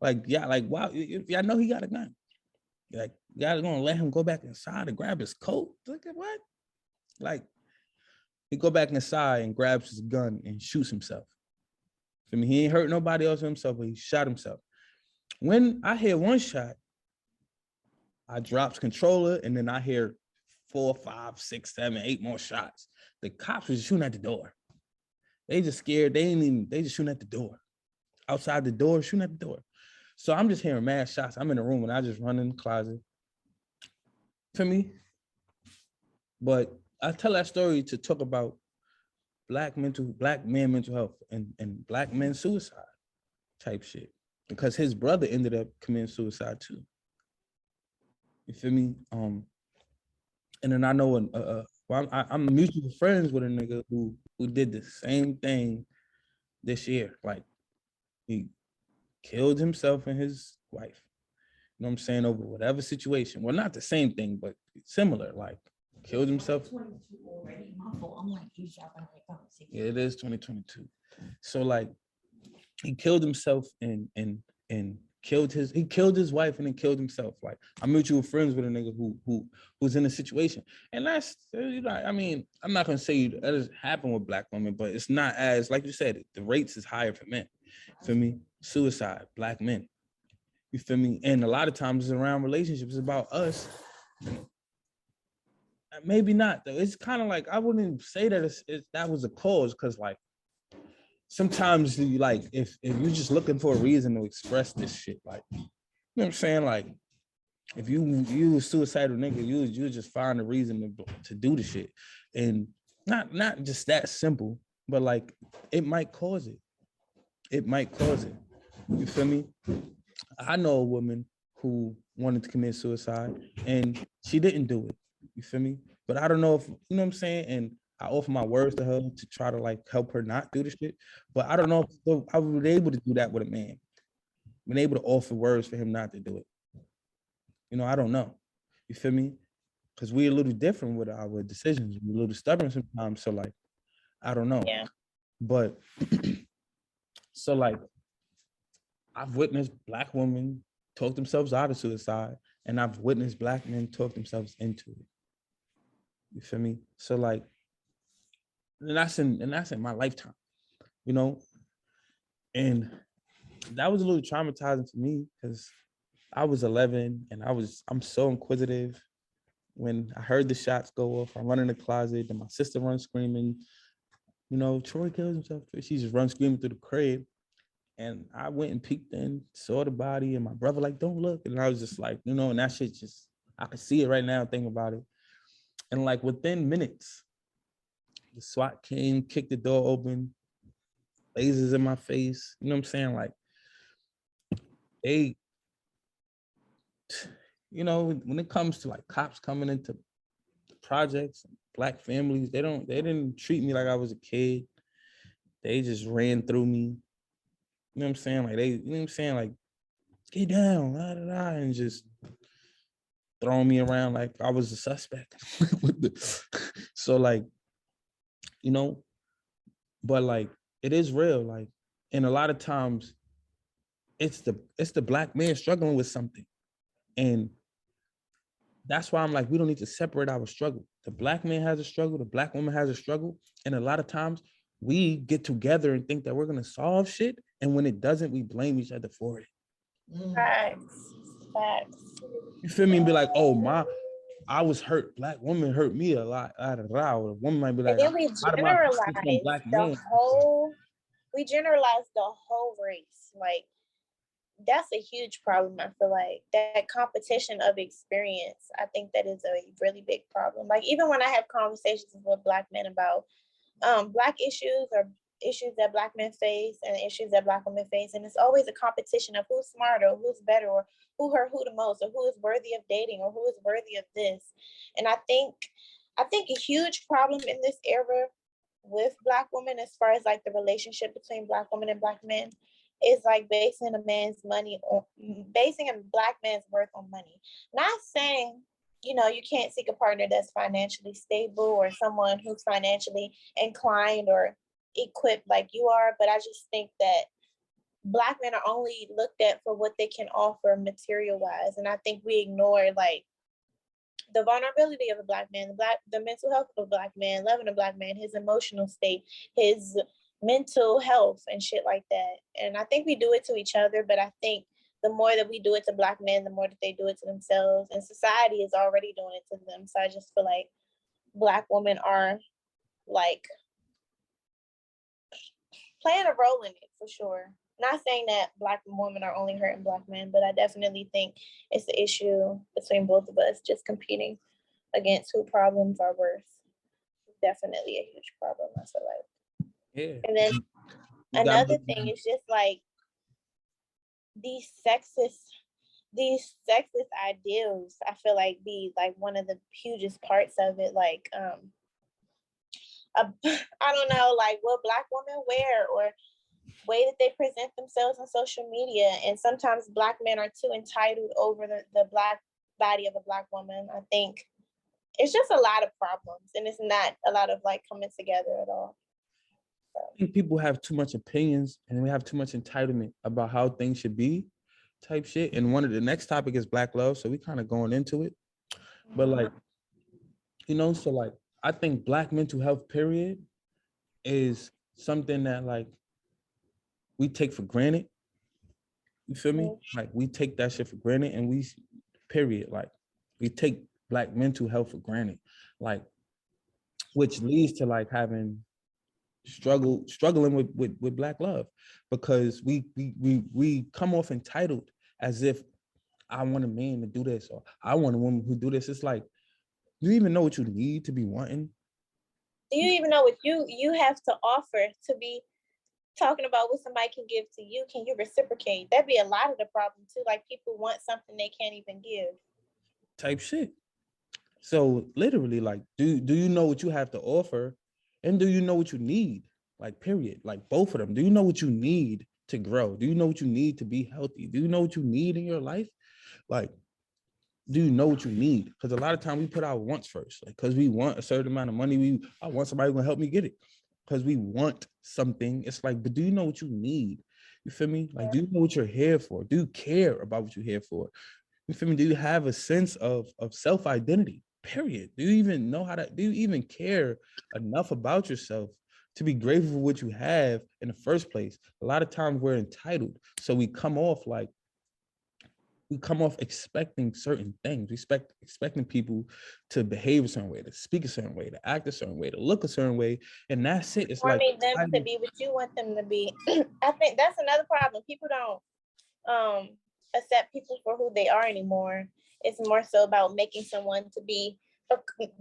Like, yeah, like, wow, y'all know he got a gun. Like, y'all gonna let him go back inside to grab his coat? Look at what? Like, he go back inside and grabs his gun and shoots himself. I mean, he ain't hurt nobody else himself, but he shot himself. When I hear one shot, I drops controller, and then I hear 4, 5, 6, 7, 8 more shots. The cops was shooting at the door. They just scared. They just shooting at the door. Outside the door, shooting at the door. So I'm just hearing mad shots. I'm in the room and I just run in the closet. For me. But I tell that story to talk about black men mental health and black men suicide type shit. Because his brother ended up committing suicide too. You feel me? And then I know I'm mutual friends with a nigga who did the same thing this year. Like, he killed himself and his wife. You know what I'm saying? Over whatever situation. Well, not the same thing, but similar. Like, killed himself. 2022 already. My fault. I'm like, he's dropping the conversation. Yeah, it is 2022. So like, he killed himself and killed his wife and then killed himself. Like, I'm mutual friends with a nigga who's in a situation, and that's, you know, I mean, I'm not gonna say that doesn't happen with black women, but it's not as, like you said, the rates is higher for men. For me, suicide, black men. You feel me? And a lot of times it's around relationships. It's about us. Maybe not though. It's kind of like, I wouldn't say that that was a cause, because like, sometimes you like, if you're just looking for a reason to express this shit, like, you know what I'm saying? Like, if you a suicidal nigga, you just find a reason to do the shit. And not just that simple, but like, it might cause it. It might cause it. You feel me? I know a woman who wanted to commit suicide and she didn't do it. You feel me? But I don't know if, you know what I'm saying? And I offer my words to her to try to like help her not do the shit. But I don't know if I was able to do that with a man. Been able to offer words for him not to do it. You know, I don't know. You feel me? Because we're a little different with our decisions. We're a little stubborn sometimes. So like, I don't know. Yeah. But So like, I've witnessed Black women talk themselves out of suicide, and I've witnessed Black men talk themselves into it. You feel me? So like, and that's in my lifetime, you know. And that was a little traumatizing for me because I was 11 and I'm so inquisitive. When I heard the shots go off, I run in the closet, and my sister runs screaming, you know, Troy kills himself. She just runs screaming through the crib. And I went and peeked in, saw the body, and my brother like, don't look. And I was just like, you know, and that shit just, I can see it right now, thinking about it. And like within minutes, the SWAT came, kicked the door open, lasers in my face. You know what I'm saying? Like, they, you know, when it comes to like cops coming into projects, Black families, they didn't treat me like I was a kid. They just ran through me. You know what I'm saying? Like you know what I'm saying? Like, get down, and just throwing me around like I was a suspect. So like, you know, but like it is real. Like, and a lot of times it's the Black man struggling with something. And that's why I'm like, we don't need to separate our struggle. The Black man has a struggle, the Black woman has a struggle. And a lot of times we get together and think that we're gonna solve shit. And when it doesn't, we blame each other for it. Facts. You feel me? And be like, oh, I was hurt. Black woman hurt me a lot. Or a woman might be like, And then we generalize Black the man. whole race. Like, that's a huge problem. I feel like that competition of experience, I think that is a really big problem. Like, even when I have conversations with Black men about Black issues or issues that Black men face and issues that Black women face, and it's always a competition of who's smarter or who's better or who hurt who the most or who is worthy of dating or who is worthy of this. And I think a huge problem in this era with Black women, as far as like the relationship between Black women and Black men, is like basing a Black man's worth on money. Not saying, you know, you can't seek a partner that's financially stable or someone who's financially inclined or equipped like you are, but I just think that Black men are only looked at for what they can offer material wise. And I think we ignore like the vulnerability of a Black man, the mental health of a Black man, loving a Black man, his emotional state, his mental health and shit like that. And I think we do it to each other, but I think the more that we do it to Black men, the more that they do it to themselves, and society is already doing it to them. So I just feel like Black women are like playing a role in it for sure. Not saying that Black women are only hurting Black men, but I definitely think it's the issue between both of us just competing against who problems are worse. Definitely a huge problem, I feel like. Yeah. And then another thing is just like these sexist ideals, I feel like be like one of the hugest parts of it. Like I don't know, like what Black women wear or way that they present themselves on social media. And sometimes Black men are too entitled over the Black body of a Black woman. I think it's just a lot of problems, and it's not a lot of like coming together at all. I think people have too much opinions and we have too much entitlement about how things should be type shit. And one of the next topic is Black love. So we kind of going into it. But like, you know, so like, I think Black mental health period is something that like we take for granted. You feel me? Like we take that shit for granted, and we take Black mental health for granted. Like, which leads to like having struggling with Black love, because we come off entitled as if I want a man to do this or I want a woman who do this. It's like, do you even know what you need to be wanting? Do you even know what you have to offer to be talking about what somebody can give to you? Can you reciprocate? That'd be a lot of the problem too. Like, people want something they can't even give. Type shit. So literally, like, do you know what you have to offer? And do you know what you need? Like, period. Like, both of them. Do you know what you need to grow? Do you know what you need to be healthy? Do you know what you need in your life? Like, do you know what you need? Because a lot of times we put our wants first. Like, because we want a certain amount of money. I want somebody who can help me get it. Because we want something. It's like, but do you know what you need? You feel me? Like, do you know what you're here for? Do you care about what you're here for? You feel me? Do you have a sense of self-identity? Period. Do you even know how to, do you even care enough about yourself to be grateful for what you have in the first place? A lot of times we're entitled. So we come off expecting certain things. We expecting people to behave a certain way, to speak a certain way, to act a certain way, to look a certain way. And that's it. It's or like need them to be what you want them to be. I think that's another problem. People don't accept people for who they are anymore. It's more so about making someone to be,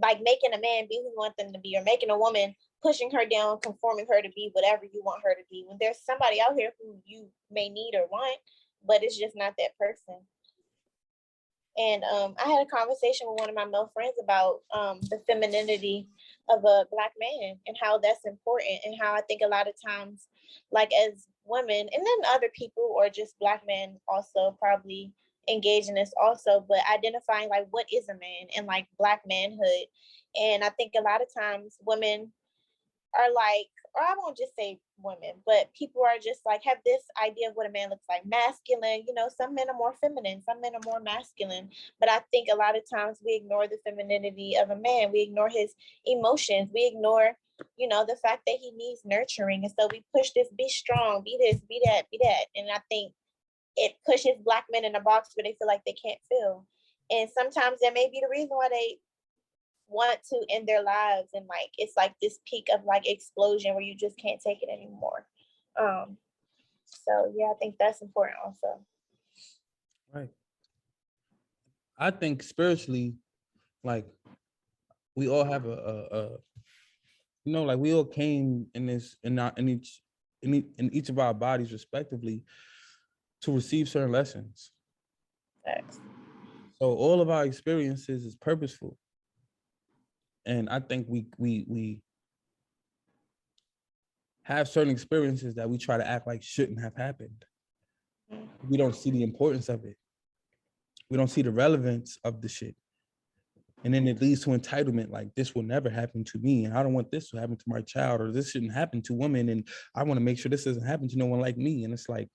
like making a man be who you want them to be, or making a woman, pushing her down, conforming her to be whatever you want her to be, when there's somebody out here who you may need or want, but it's just not that person. And I had a conversation with one of my male friends about the femininity of a Black man and how that's important, and how I think a lot of times, like as women, and then other people or just Black men also probably engage in this also, but identifying like what is a man and like Black manhood. And I think a lot of times women are like, or I won't just say women, but people are just like, have this idea of what a man looks like, masculine. You know, some men are more feminine, some men are more masculine. But I think a lot of times we ignore the femininity of a man. We ignore his emotions. We ignore, you know, the fact that he needs nurturing. And so we push this, be strong, be this, be that, be that. And I think it pushes Black men in a box where they feel like they can't feel. And sometimes that may be the reason why they want to end their lives, and like it's like this peak of like explosion where you just can't take it anymore. So yeah, I think that's important also. Right. I think spiritually, like we all have a you know, like we all came in this in each of our bodies respectively to receive certain lessons. Thanks. So all of our experiences is purposeful. And I think we have certain experiences that we try to act like shouldn't have happened. We don't see the importance of it. We don't see the relevance of the shit. And then it leads to entitlement, like this will never happen to me, and I don't want this to happen to my child, or this shouldn't happen to women, and I want to make sure this doesn't happen to no one like me. And it's like,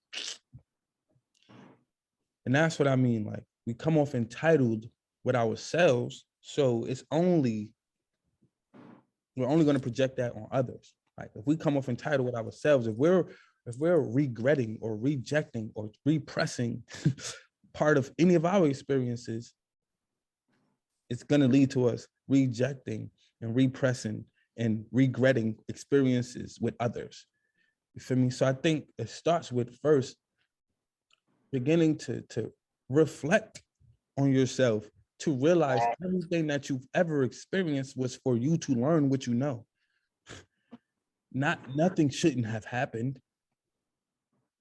and that's what I mean. Like we come off entitled with ourselves, so we're only going to project that on others. Like if we come off entitled with ourselves, if we're regretting or rejecting or repressing part of any of our experiences, it's going to lead to us rejecting and repressing and regretting experiences with others. You feel me? So I think it starts with first beginning to reflect on yourself, to realize everything that you've ever experienced was for you to learn what you know. Nothing shouldn't have happened.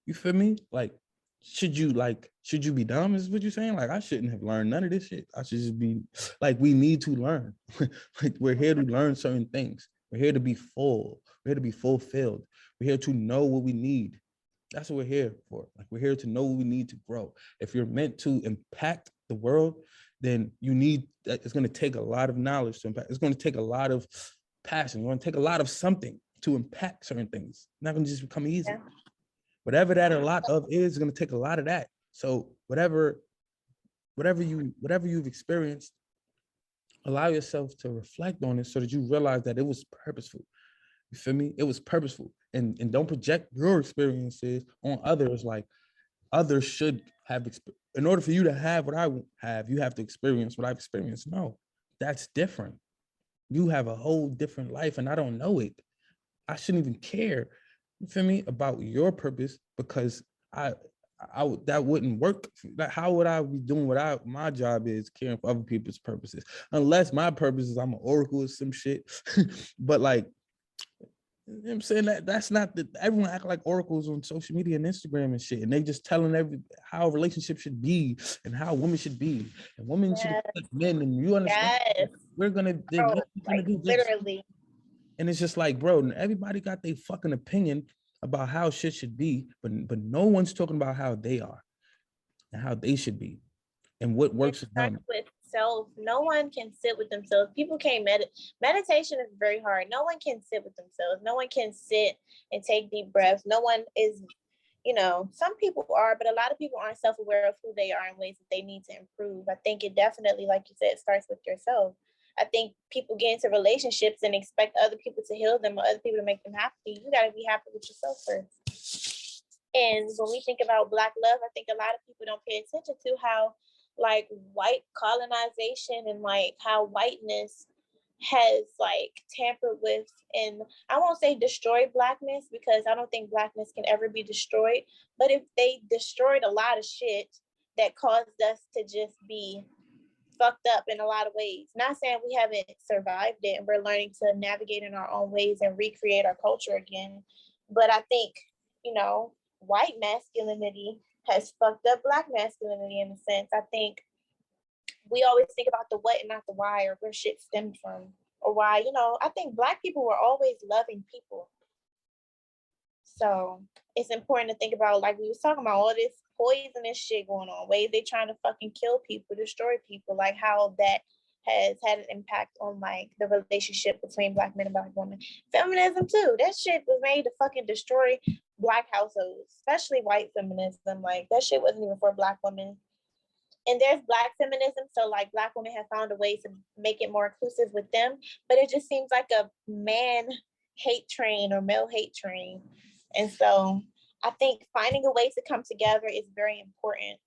You feel me? Like, should you be dumb is what you're saying? Like, I shouldn't have learned none of this shit. I should just be like, we need to learn. Like, we're here to learn certain things. We're here to be full. We're here to be fulfilled. We're here to know what we need. That's what we're here for. Like, we're here to know what we need to grow. If you're meant to impact the world, then you need, it's going to take a lot of knowledge to impact. It's going to take a lot of passion. It's going to take a lot of something to impact certain things. It's not going to just become easy. Yeah. Whatever that a lot of is going to take a lot of that. So whatever you've experienced, allow yourself to reflect on it so that you realize that it was purposeful. You feel me? It was purposeful. And don't project your experiences on others like others should have. In order for you to have what I have, you have to experience what I've experienced. No, that's different. You have a whole different life and I don't know it. I shouldn't even care, you feel me, about your purpose, because I that wouldn't work. How would I be doing what my job is, caring for other people's purposes? Unless my purpose is I'm an oracle or some shit. But like, you know what I'm saying, that's not everyone act like oracles on social media and Instagram and shit, and they just telling how a relationship should be and how women should be, and women should expect men, and you understand we're gonna do this. Literally. And it's just like, bro, everybody got their fucking opinion about how shit should be, but no one's talking about how they are and how they should be and what works for them. With self, no one can sit with themselves. People can't meditation is very hard. No one can sit with themselves. No one can sit and take deep breaths. No one is, you know, some people are, but a lot of people aren't self-aware of who they are in ways that they need to improve. I think it definitely, like you said, starts with yourself. I think people get into relationships and expect other people to heal them or other people to make them happy. You got to be happy with yourself first. And when we think about Black love, I think a lot of people don't pay attention to how like white colonization and like how whiteness has like tampered with, and I won't say destroyed Blackness, because I don't think Blackness can ever be destroyed, but if they destroyed a lot of shit that caused us to just be fucked up in a lot of ways. Not saying we haven't survived it and we're learning to navigate in our own ways and recreate our culture again, but I think, you know, white masculinity has fucked up Black masculinity in a sense. I think we always think about the what and not the why, or where shit stemmed from, or why, you know, I think Black people were always loving people. So it's important to think about, like we was talking about, all this poisonous shit going on, ways they trying to fucking kill people, destroy people, like how that has had an impact on like the relationship between Black men and Black women. Feminism too, that shit was made to fucking destroy Black households, especially white feminism. Like that shit wasn't even for Black women. And there's Black feminism, so like Black women have found a way to make it more inclusive with them, but it just seems like a man hate train or male hate train. And so I think finding a way to come together is very important.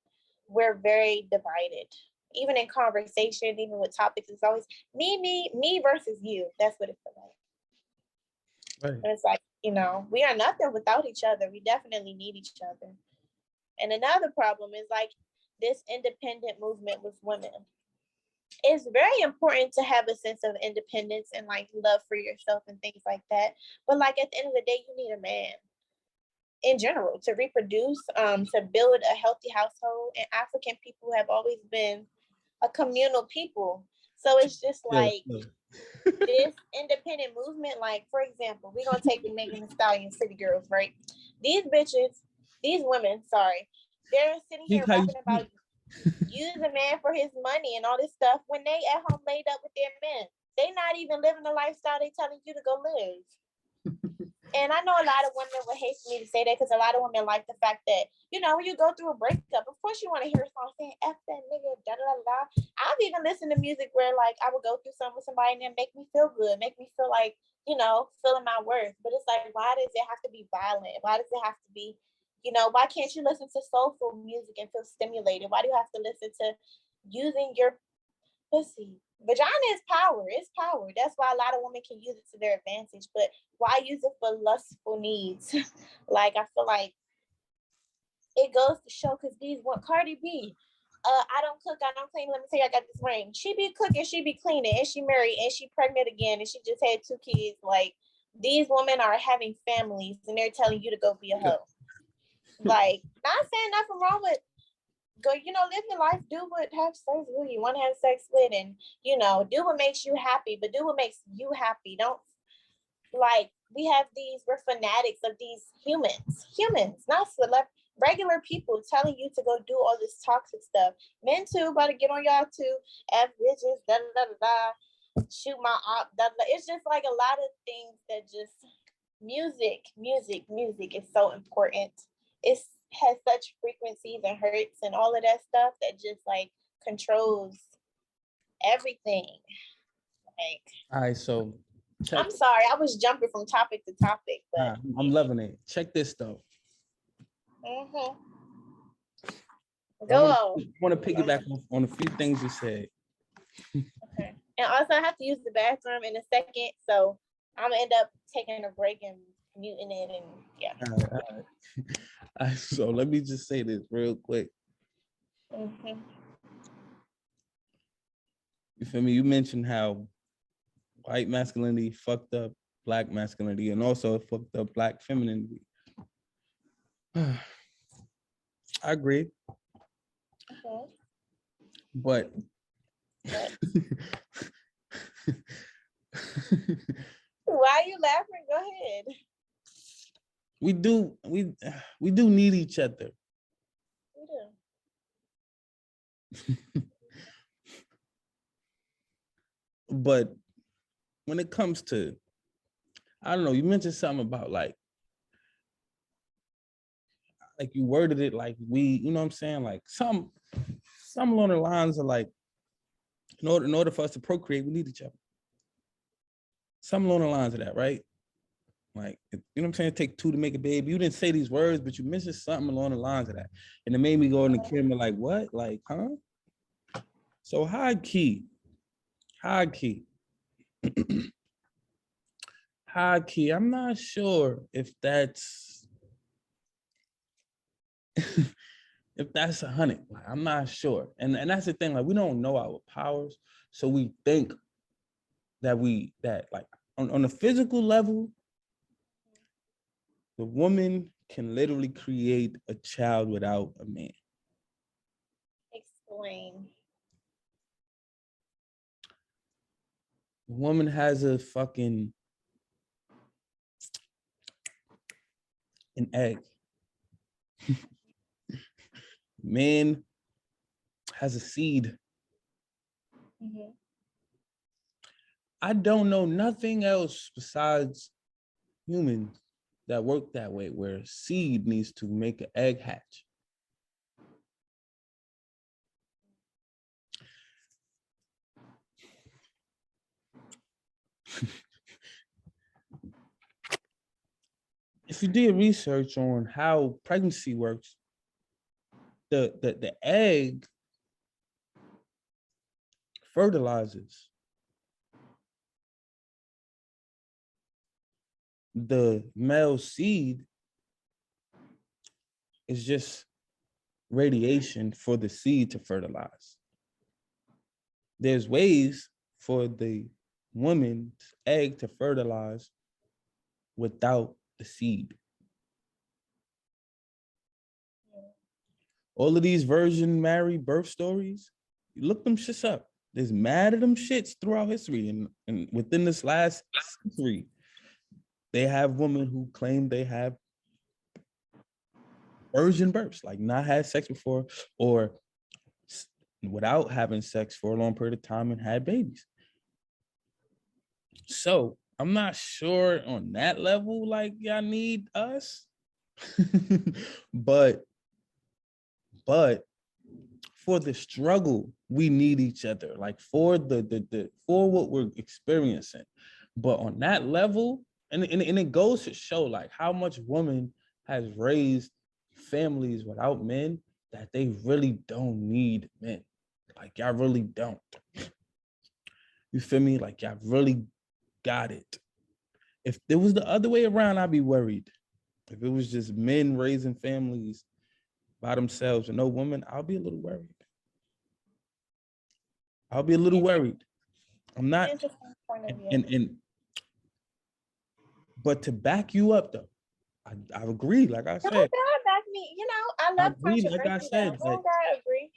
We're very divided. Even in conversation, even with topics, it's always me versus you. That's what it feels like. Right. And it's like, you know, we are nothing without each other. We definitely need each other. And another problem is like this independent movement with women. It's very important to have a sense of independence and like love for yourself and things like that. But like at the end of the day, you need a man in general to reproduce, to build a healthy household. And African people have always been a communal people. So it's just like this independent movement, like for example, we're gonna take Megan Thee Stallion, City Girls, right? These bitches, these women, sorry, they're sitting here rapping about use a man for his money and all this stuff when they at home laid up with their men. They not even living the lifestyle they telling you to go live. And I know a lot of women would hate for me to say that, because a lot of women like the fact that, you know, when you go through a breakup, of course you want to hear a song saying F that nigga, da da da da. I've even listened to music where like I would go through something with somebody and then make me feel good, make me feel like, you know, feeling my worth. But it's like, why does it have to be violent? Why does it have to be, you know, why can't you listen to soulful music and feel stimulated? Why do you have to listen to using your pussy? Vagina is power. It's power. That's why a lot of women can use it to their advantage. But why use it for lustful needs? Like, I feel like it goes to show, because these want Cardi B. I don't cook, I don't clean. Let me tell you, I got this ring. She be cooking, she be cleaning, and she married, and she pregnant again, and she just had 2 kids. Like, these women are having families, and they're telling you to go be a hoe. Like, not saying nothing wrong with go, you know, live your life, do what, have sex with you want to have sex with, and, you know, do what makes you happy, but do what makes you happy. Don't, like, we're fanatics of these humans, not regular people telling you to go do all this toxic stuff. Men too, about to get on y'all too, F bitches, da da da da, shoot my op, da da. It's just like a lot of things that just, music is so important. It has such frequencies and hertz and all of that stuff that just like controls everything. Like, all right, so I'm sorry, I was jumping from topic to topic, but I'm loving it. Check this though. I want to piggyback on a few things you said. Okay. And also, I have to use the bathroom in a second, so I'm gonna end up taking a break and muting it, and yeah. All right. So let me just say this real quick. You feel me? You mentioned how white masculinity fucked up Black masculinity, and also it fucked up Black femininity. I agree. But why are you laughing? Go ahead. We do need each other. We do. But when it comes to, I don't know, you mentioned something about like like you worded it like we, you know what I'm saying? Like some along the lines of like, in order for us to procreate, we need each other. Some along the lines of that, right? Like, you know what I'm saying? Take two to make a baby. You didn't say these words, but you mentioned something along the lines of that. And it made me go in the camera like, what? Like, huh? So high key, high key, I'm not sure if that's, if that's 100. Like, I'm not sure. And that's the thing, like, we don't know our powers. So we think that like on the physical level, the woman can literally create a child without a man. Explain. The woman has a fucking an egg. Man has a seed. Mm-hmm. I don't know nothing else besides humans that work that way, where seed needs to make an egg hatch. If you did research on how pregnancy works, the egg fertilizes. The male seed is just radiation for the seed to fertilize. There's ways for the woman's egg to fertilize without the seed. All of these Virgin Mary birth stories, you look them shits up. There's mad of them shits throughout history. And within this last century, they have women who claim they have virgin births, like not had sex before or without having sex for a long period of time and had babies. So I'm not sure on that level, like y'all need us. but for the struggle, we need each other, like for the for what we're experiencing. But on that level, and it goes to show like how much woman has raised families without men, that they really don't need men. Like y'all really don't. You feel me? Like y'all really got it. If it was the other way around, I'd be worried. If it was just men raising families by themselves and no woman, I'll be a little worried. I'll be a little worried. I'm not, and but to back you up though, I agree. Like I said, back me. You know, I love agree. Like I said, that, I agree.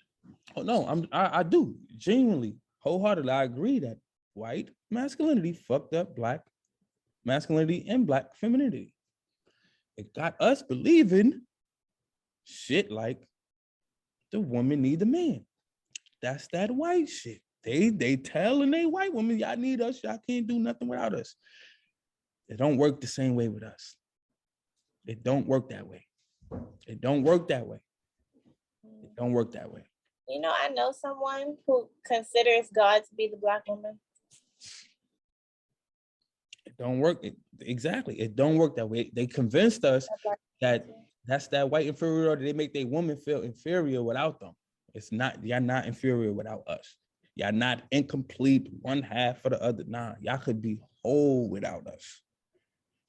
Oh no, I do genuinely, wholeheartedly. I agree that white masculinity fucked up black masculinity and black femininity. It got us believing shit like the woman need the man. That's that white shit. They telling they white women, y'all need us, y'all can't do nothing without us. It don't work the same way with us. It don't work that way. It don't work that way. It don't work that way. You know, I know someone who considers God to be the black woman. It don't work. Exactly. It don't work that way. They convinced us that that's that white inferiority. They make their woman feel inferior without them. It's not, y'all not inferior without us. Y'all not incomplete one half for the other. Nah, y'all could be whole without us.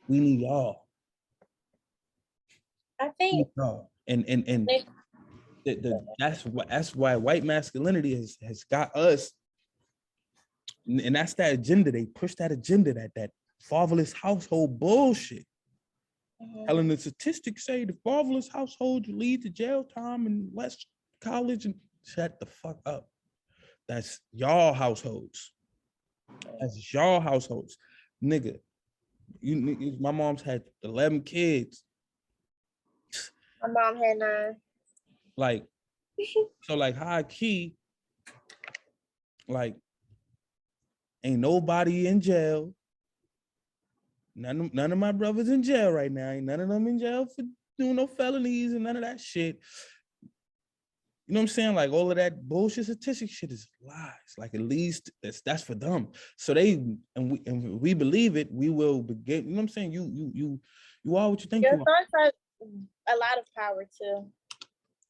We need y'all. I think and that's why white masculinity has got us, and that's that agenda. They push that agenda, that fatherless household bullshit. Telling the statistics say the fatherless household lead to jail time and less college, and shut the fuck up. That's y'all households. That's y'all households, nigga. My mom's had 11 kids. My mom had 9. Like, so like high key, like ain't nobody in jail. None of my brothers in jail right now. Ain't none of them in jail for do no felonies and none of that shit. You know what I'm saying? Like all of that bullshit statistic shit is lies. Like at least that's for them. So we believe it, we will begin. You know what I'm saying? You are what you think Your you are. thoughts are a lot of power too.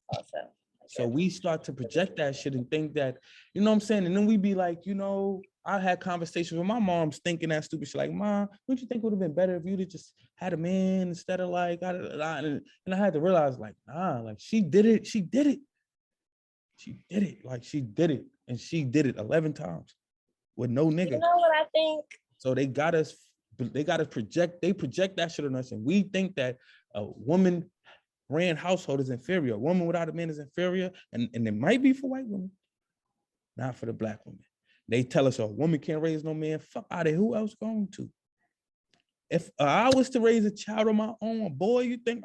Also. So we start to project that shit and think that, you know what I'm saying? And then we be like, you know, I had conversations with my mom's thinking that stupid shit. Like, Mom, don't you think it would have been better if you'd have just had a man instead of like, and I had to realize like, nah, like she did it. She did it. She did it. Like she did it. And she did it 11 times with no nigga. You know what I think? So they got us project that shit on us. And we think that a woman ran household is inferior. A woman without a man is inferior. And it might be for white women, not for the black women. They tell us a woman can't raise no man. Fuck out of here. Who else going to? If I was to raise a child on my own, boy, you think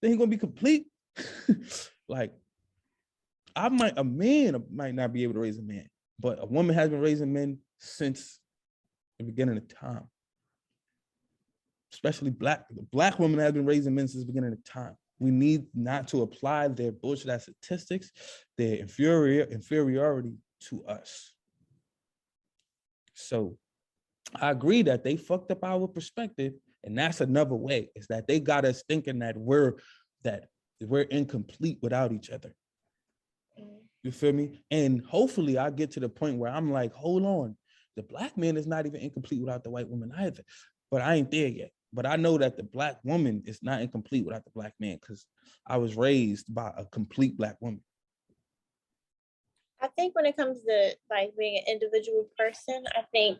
they ain't gonna be complete? Like, a man might not be able to raise a man, but a woman has been raising men since the beginning of time. Especially black women have been raising men since the beginning of time. We need not to apply their bullshit statistics, their inferiority to us. So I agree that they fucked up our perspective, and that's another way, is that they got us thinking that we're incomplete without each other. You feel me? And hopefully I get to the point where I'm like, hold on, the black man is not even incomplete without the white woman either. But I ain't there yet. But I know that the black woman is not incomplete without the black man, because I was raised by a complete black woman. I think when it comes to like being an individual person, I think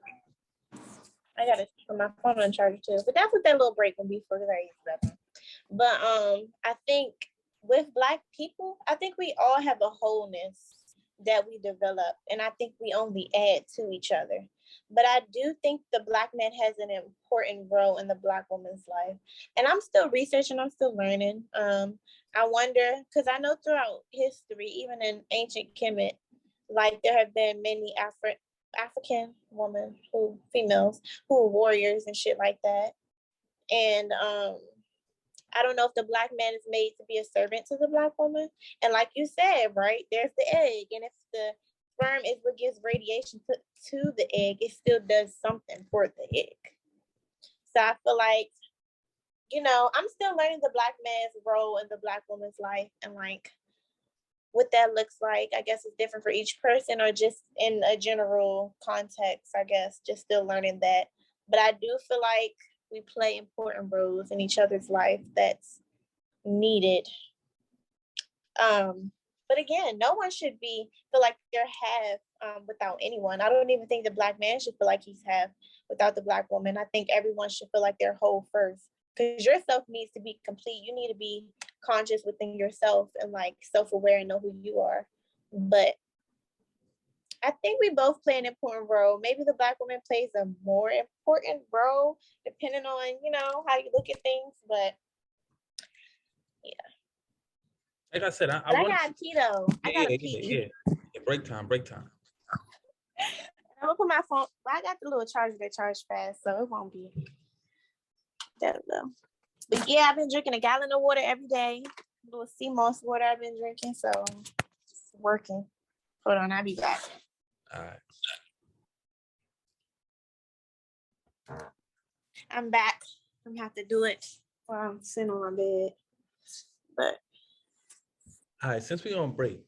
I gotta put my phone on charger too. But that's what that little break will be for today. But I think with Black people, I think we all have a wholeness that we develop, and I think we only add to each other. But I do think the Black man has an important role in the Black woman's life, and I'm still researching. I'm still learning. I wonder, because I know throughout history, even in ancient Kemet, like there have been many African females who were warriors and shit like that. And I don't know if the Black man is made to be a servant to the Black woman. And like you said, right, there's the egg. And if the sperm is what gives radiation to the egg, it still does something for the egg. So I feel like, you know, I'm still learning the Black man's role in the Black woman's life, and like what that looks like. I guess it's different for each person, or just in a general context, I guess, just still learning that. But I do feel like we play important roles in each other's life that's needed. But again, no one should feel like they're half without anyone. I don't even think the Black man should feel like he's half without the Black woman. I think everyone should feel like they're whole first, because yourself needs to be complete. You need to be conscious within yourself and like self-aware and know who you are. But I think we both play an important role. Maybe the Black woman plays a more important role depending on, you know, how you look at things. But yeah. Like I said, I got keto. I got a pee. Yeah. Break time. I'm gonna put my phone. I got the little charger that charges fast, so it won't be that low. But yeah, I've been drinking a gallon of water every day. A little sea moss water I've been drinking, so it's working. Hold on, I'll be back. All right. I'm back. I'm gonna have to do it while I'm sitting on my bed. But all right, since we're on break.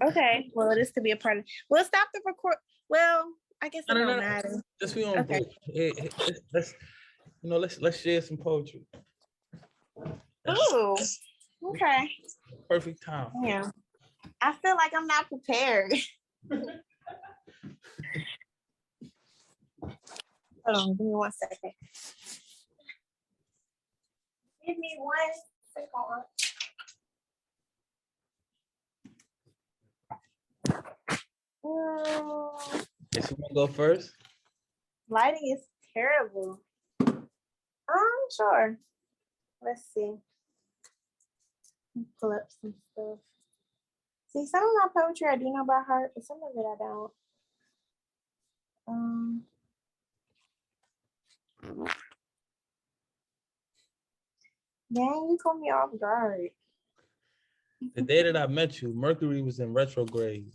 Okay. Well, this could be a part of. We'll stop the record. Well, I guess it don't matter. Just we on break. Let's share some poetry. Ooh. Okay. Perfect time. Yeah. I feel like I'm not prepared. Hold on, give me 1 second. Give me 1 second. Yes, you want to go first? Lighting is terrible. Sure. Let's see. Pull up some stuff. See, some of my poetry I do know by heart, but some of it I don't. Dang, you caught me off guard. The day that I met you, Mercury was in retrograde.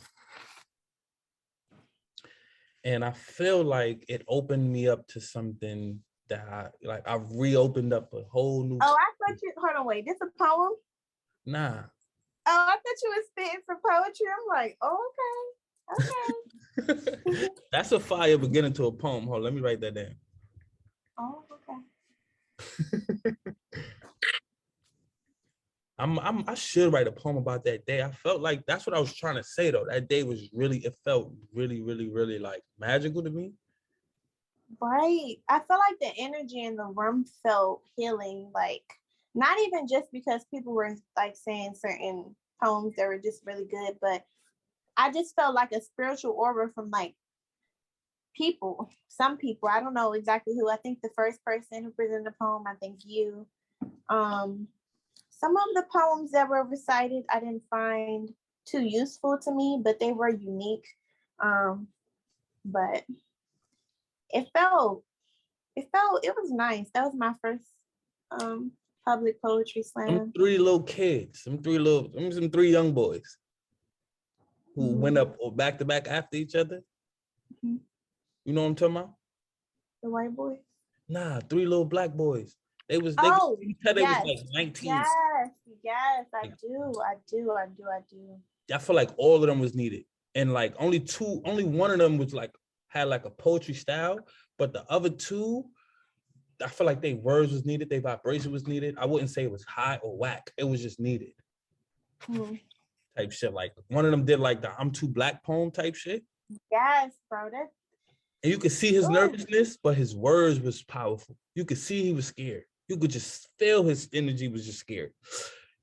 And I feel like it opened me up to something that I've reopened up a whole new. Oh, I thought you, hold on, wait, this a poem? Nah. Oh, I thought you was spitting some poetry. I'm like, oh, okay. That's a fire beginning to a poem. Hold on, let me write that down. Oh, okay. I should write a poem about that day. I felt like that's what I was trying to say though. That day was really, it felt really, really, really like magical to me. Right. I feel like the energy in the room felt healing, like not even just because people were like saying certain poems that were just really good, but I just felt like a spiritual aura from like people, some people. I don't know exactly who. I think the first person who presented the poem, I think you. Some of the poems that were recited, I didn't find too useful to me, but they were unique. But it was nice. That was my first public poetry slam. Some three little kids, some three young boys who went up back to back after each other. Mm-hmm. You know what I'm talking about? The white boys? Nah, three little black boys. They was yes. was like 19. Yes, I do. I feel like all of them was needed. And like only one of them was like had like a poetry style, but the other two, I feel like their words was needed, their vibration was needed. I wouldn't say it was high or whack. It was just needed. Type shit. Like one of them did like the I'm Too Black poem type shit. Yes, bro. And you could see his nervousness, but his words was powerful. You could see he was scared. You could just feel his energy was just scared.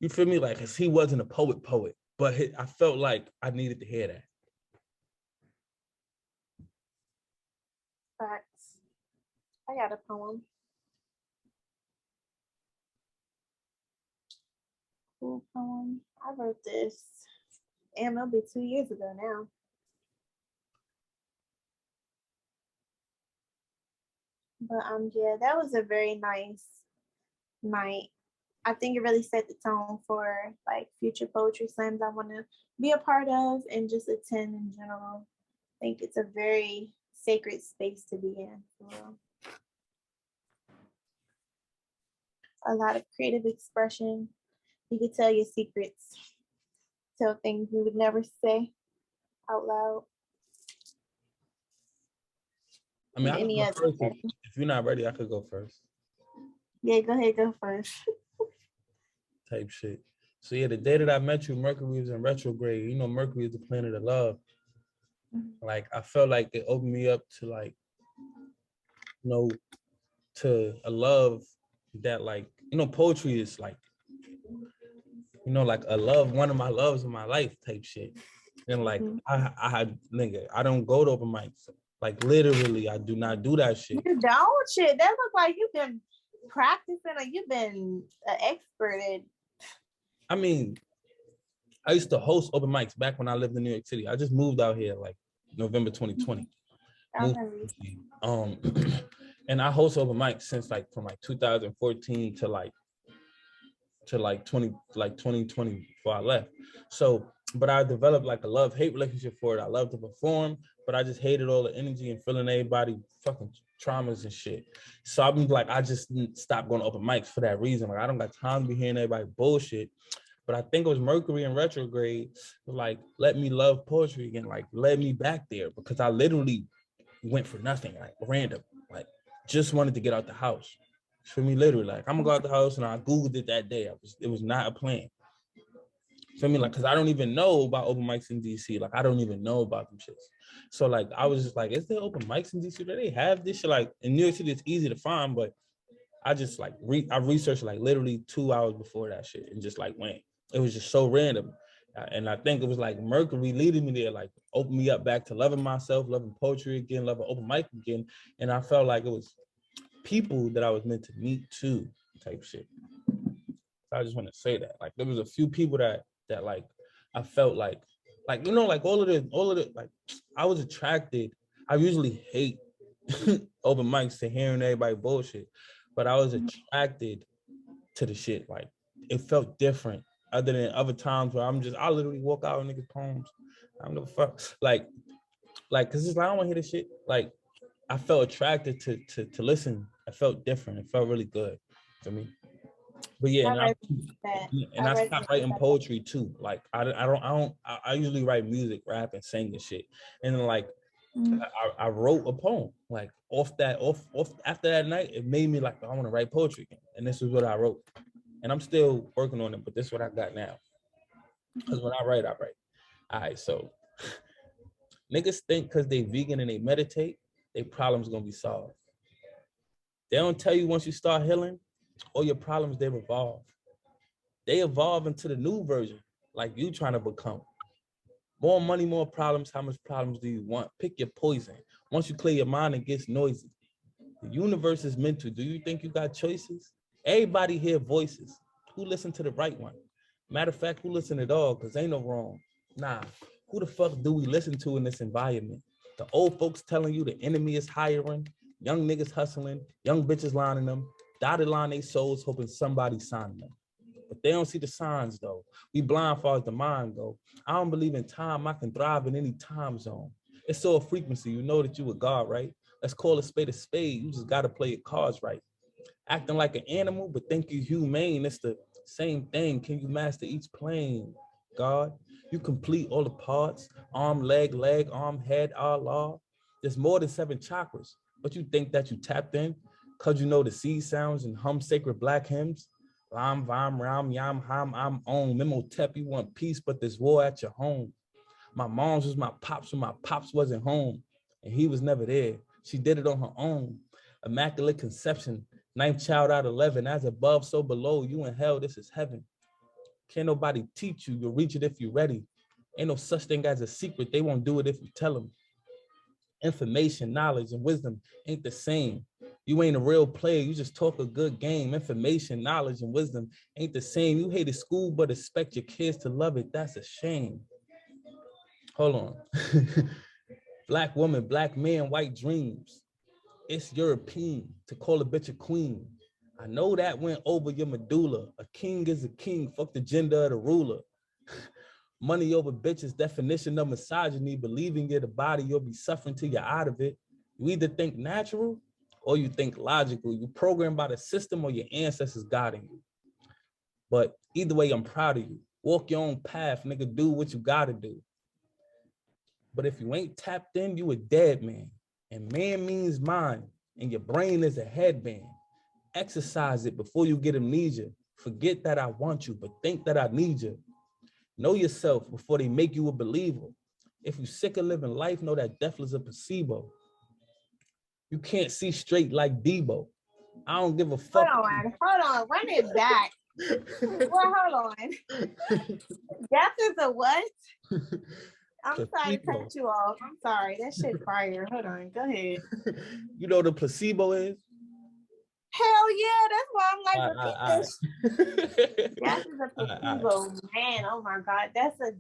You feel me? Like, he wasn't a poet, but I felt like I needed to hear that. Facts. I got a poem. Cool poem. I wrote this, and it'll be 2 years ago now. But yeah, that was a very nice night. I think it really set the tone for like future poetry slams I want to be a part of and just attend in general. I think it's a very sacred space to be in. A lot of creative expression. You could tell your secrets, tell things you would never say out loud. I mean, any other first, if you're not ready, I could go first. Yeah, go ahead, go first. Type shit. So yeah, the day that I met you, Mercury was in retrograde. You know, Mercury is the planet of love. Like, I felt like it opened me up to like, you know, to a love that like, you know, poetry is like, you know, like a love, one of my loves in my life type shit. And like, I don't go to open mics. Like literally, I do not do that shit. You don't? Shit, that look like you've been practicing or you've been an expert at. I mean, I used to host open mics back when I lived in New York City. I just moved out here like November 2020. And I host open mics since like from like 2014 to 2020 before I left. So, but I developed like a love-hate relationship for it. I love to perform, but I just hated all the energy and feeling everybody fucking traumas and shit. So I'm like, I just stopped going to open mics for that reason. Like, I don't got time to be hearing everybody bullshit. But I think it was Mercury in retrograde, like, let me love poetry again, like, let me back there, because I literally went for nothing, like, random, like, just wanted to get out the house. For me, literally, like, I'm gonna go out the house, and I Googled it that day. It was not a plan. For me, like, because I don't even know about open mics in DC. Like, I don't even know about them shits. So, like, I was just like, is there open mics in DC? Do they have this shit? Like, in New York City, it's easy to find, but I just, like, I researched, like, literally 2 hours before that shit and just, like, went. It was just so random. And I think it was, like, Mercury leading me there, like, opened me up back to loving myself, loving poetry again, loving open mic again. And I felt like it was people that I was meant to meet too, type shit. So I just want to say that, like, there was a few people that like I felt like you know, like all of the like I was attracted. I usually hate open mics to hearing everybody bullshit, but I was attracted to the shit. Like it felt different other than other times where I literally walk out and niggas poems. I don't give a fuck. Like, cause it's like, I don't want to hear this shit. Like, I felt attracted to listen. I felt different. It felt really good for me. But yeah, I stopped writing poetry too. Like I usually write music, rap, and sing and shit. And then like I wrote a poem. Like off after that night, it made me like I want to write poetry again. And this is what I wrote. And I'm still working on it, but this is what I got now. Because when I write. All right, so niggas think because they vegan and they meditate, their problems gonna be solved. They don't tell you once you start healing, all your problems, they revolve. They evolve into the new version, like you trying to become. More money, more problems. How much problems do you want? Pick your poison. Once you clear your mind, it gets noisy. The universe is mental. Do you think you got choices? Everybody hear voices. Who listen to the right one? Matter of fact, who listen at all? Because ain't no wrong. Nah, who the fuck do we listen to in this environment? The old folks telling you the enemy is hiring, young niggas hustling, young bitches lining them, dotted line they souls hoping somebody signing them. But they don't see the signs though. We blind far as the mind go. I don't believe in time. I can thrive in any time zone. It's so a frequency. You know that you a God, right? Let's call a spade a spade. You just got to play your cards right. Acting like an animal, but think you humane. It's the same thing. Can you master each plane, God? You complete all the parts. Arm, leg, arm, head, Allah. There's more than 7 chakras, but you think that you tapped in because you know the seed sounds and hum sacred black hymns. Lam, vam, ram, yam, ham, I'm on. Memotep, you want peace, but there's war at your home. My mom's was my pops when my pops wasn't home, and he was never there. She did it on her own. Immaculate conception, 9th child out of 11. As above, so below. You in hell, this is heaven. Can't nobody teach you. You'll reach it if you're ready. Ain't no such thing as a secret. They won't do it if you tell them. Information, knowledge, and wisdom ain't the same. You ain't a real player. You just talk a good game. Information, knowledge, and wisdom ain't the same. You hated school, but expect your kids to love it. That's a shame. Hold on. Black woman, black man, white dreams. It's European to call a bitch a queen. I know that went over your medulla. A king is a king. Fuck the gender of the ruler. Money over bitches, definition of misogyny. Believing you're the body, you'll be suffering till you're out of it. You either think natural or you think logical. You programmed by the system or your ancestors guiding you. But either way, I'm proud of you. Walk your own path, nigga. Do what you gotta do. But if you ain't tapped in, you a dead man. And man means mind, and your brain is a headband. Exercise it before you get amnesia. Forget that I want you, but think that I need you. Know yourself before they make you a believer. If you sick of living life, know that death is a placebo. You can't see straight like Debo. I don't give a fuck. Hold on, run it back. Well, hold on. Death is a what? I'm sorry to cut you off. I'm sorry. That shit fire. Hold on. Go ahead. You know what the placebo is? Hell yeah. That's why I'm like, repeat this. Death is a placebo. Man, oh my God. That's a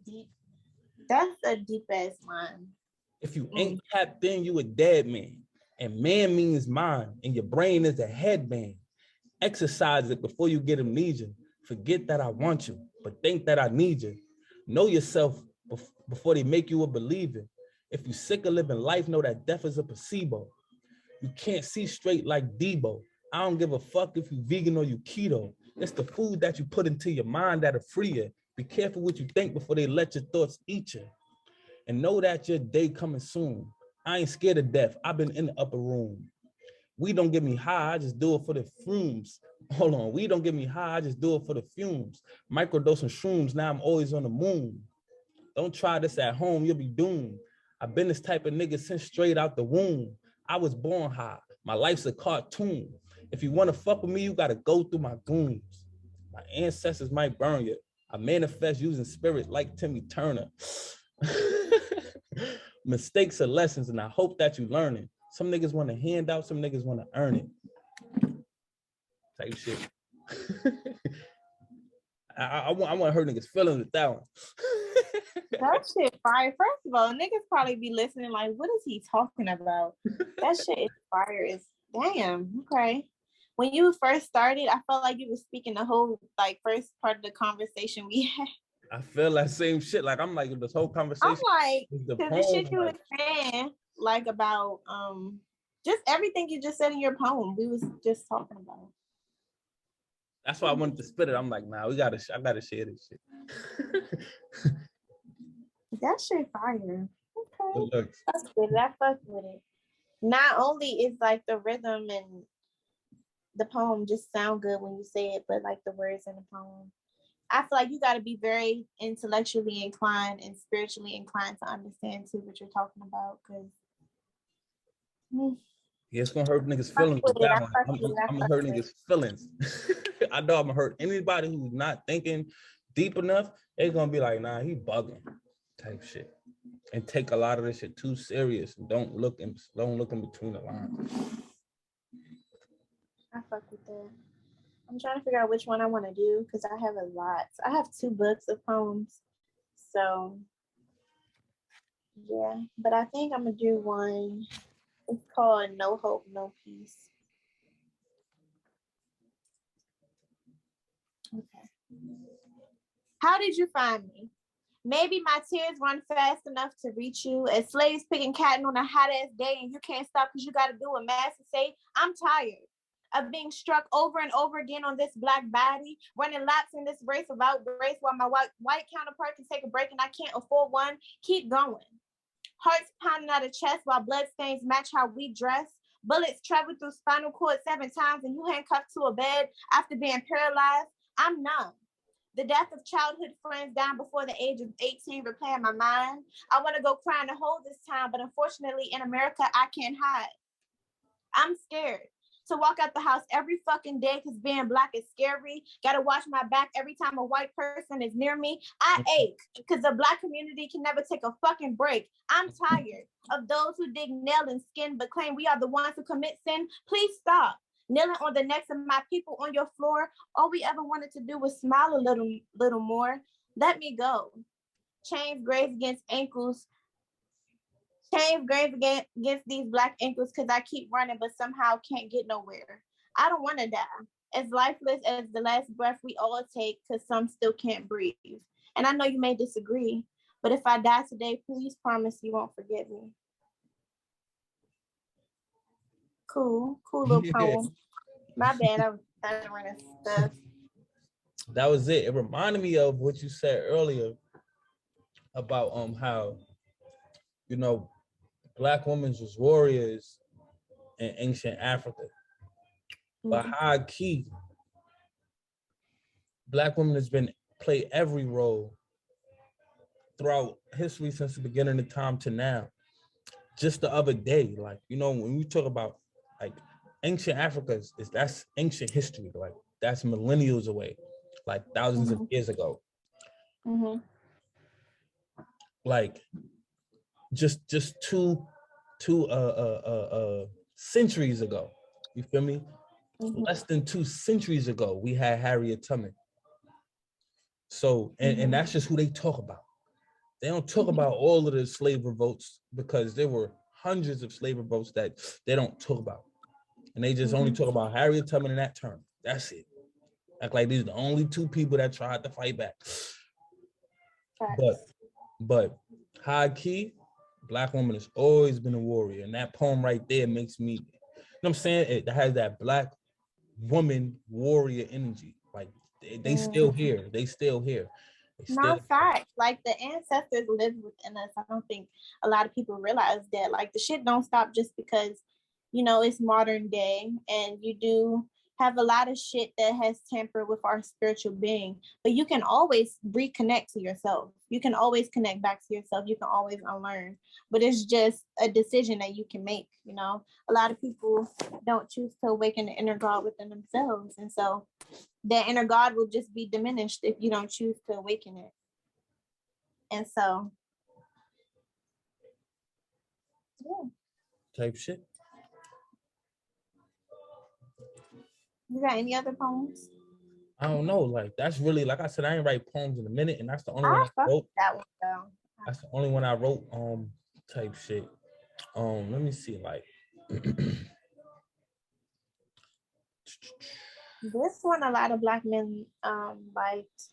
deep ass line. If you ain't tapped in, you a dead man. And man means mind. And your brain is a headband. Exercise it before you get amnesia. Forget that I want you, but think that I need you. Know yourself before they make you a believer. If you sick of living life, know that death is a placebo. You can't see straight like Debo. I don't give a fuck if you vegan or you keto. It's the food that you put into your mind that'll free you. Be careful what you think before they let your thoughts eat you. And know that your day coming soon. I ain't scared of death. I've been in the upper room. We don't get me high, I just do it for the fumes. Hold on, we don't get me high, I just do it for the fumes. Microdosing shrooms, now I'm always on the moon. Don't try this at home, you'll be doomed. I've been this type of nigga since straight out the womb. I was born high, my life's a cartoon. If you wanna fuck with me, you gotta go through my goons. My ancestors might burn you. I manifest using spirit like Timmy Turner. Mistakes are lessons, and I hope that you learn it. Some niggas want to hand out, some niggas want to earn it. Type shit. I want to hurt niggas' feelings with that one. That shit fire. First of all, niggas probably be listening like, what is he talking about? That shit is fire. Is damn. Okay. when you first started, I felt like you were speaking the whole like first part of the conversation we had. I feel that same shit. Like I'm like this whole conversation. I'm like, the because the shit you were saying, like about just everything you just said in your poem, we was just talking about. That's why I wanted to spit it. I'm like, nah, I gotta share this shit. That shit fire. Okay. Look, That's good. I fuck with it. Not only is like the rhythm and the poem just sound good when you say it, but like the words in the poem. I feel like you got to be very intellectually inclined and spiritually inclined to understand too what you're talking about. Because yeah, it's gonna hurt niggas' feelings with that one. I'm gonna hurt niggas' feelings. I know I'm gonna hurt anybody who's not thinking deep enough. They're gonna be like, nah, he bugging type shit, and take a lot of this shit too serious. And don't look in between the lines. I fuck with that. I'm trying to figure out which one I want to do because I have a lot. I have 2 books of poems. So, yeah. But I think I'm going to do one. It's called No Hope, No Peace. Okay. How did you find me? Maybe my tears run fast enough to reach you as slaves picking cotton on a hot ass day and you can't stop because you got to do a mass and say, I'm tired of being struck over and over again on this black body, running laps in this race without grace while my white counterpart can take a break and I can't afford one. Keep going. Hearts pounding out of chest while bloodstains match how we dress. Bullets travel through spinal cord 7 times and you handcuffed to a bed after being paralyzed. I'm numb. The death of childhood friends down before the age of 18 replaying my mind. I want to go cry in the hole this time, but unfortunately in America, I can't hide. I'm scared to walk out the house every fucking day because being black is scary. Gotta watch my back every time a white person is near me. I ache because the black community can never take a fucking break. I'm tired of those who dig nail and skin but claim we are the ones who commit sin. Please stop. Kneeling on the necks of my people on your floor. All we ever wanted to do was smile a little more. Let me go. Chains graze against ankles. Chains graze against these black ankles because I keep running but somehow can't get nowhere. I don't want to die. As lifeless as the last breath we all take because some still can't breathe. And I know you may disagree, but if I die today, please promise you won't forget me. Cool little poem. My bad, I was stuttering stuff. That was it. It reminded me of what you said earlier about how, you know, black women was warriors in ancient Africa. But high key, black women has been play every role throughout history since the beginning of time to now. Just the other day, like, you know, when we talk about like ancient Africa that's ancient history, like that's millennials away, like thousands of years ago. Like just two centuries ago, you feel me? Less than 2 centuries ago, we had Harriet Tubman. So, and that's just who they talk about. They don't talk about all of the slave revolts because there were hundreds of slave revolts that they don't talk about. And they just only talk about Harriet Tubman in that term. That's it. Act like these are the only 2 people that tried to fight back. But high key, black woman has always been a warrior. And that poem right there makes me, you know what I'm saying? It has that black woman warrior energy. Like they still here. They still here. Not facts. Like the ancestors live within us. I don't think a lot of people realize that. Like the shit don't stop just because, you know, it's modern day and you do have a lot of shit that has tampered with our spiritual being. But you can always reconnect to yourself. You can always connect back to yourself. You can always unlearn. But it's just a decision that you can make, you know. A lot of people don't choose to awaken the inner God within themselves. And so that inner God will just be diminished if you don't choose to awaken it. And so, Type shit. You got any other poems? I don't know. Like that's really, like I said, I ain't write poems in a minute, and that's the only one I wrote. That one though. That's the only one I wrote. Type shit. Let me see. Like, This one, a lot of Black men liked.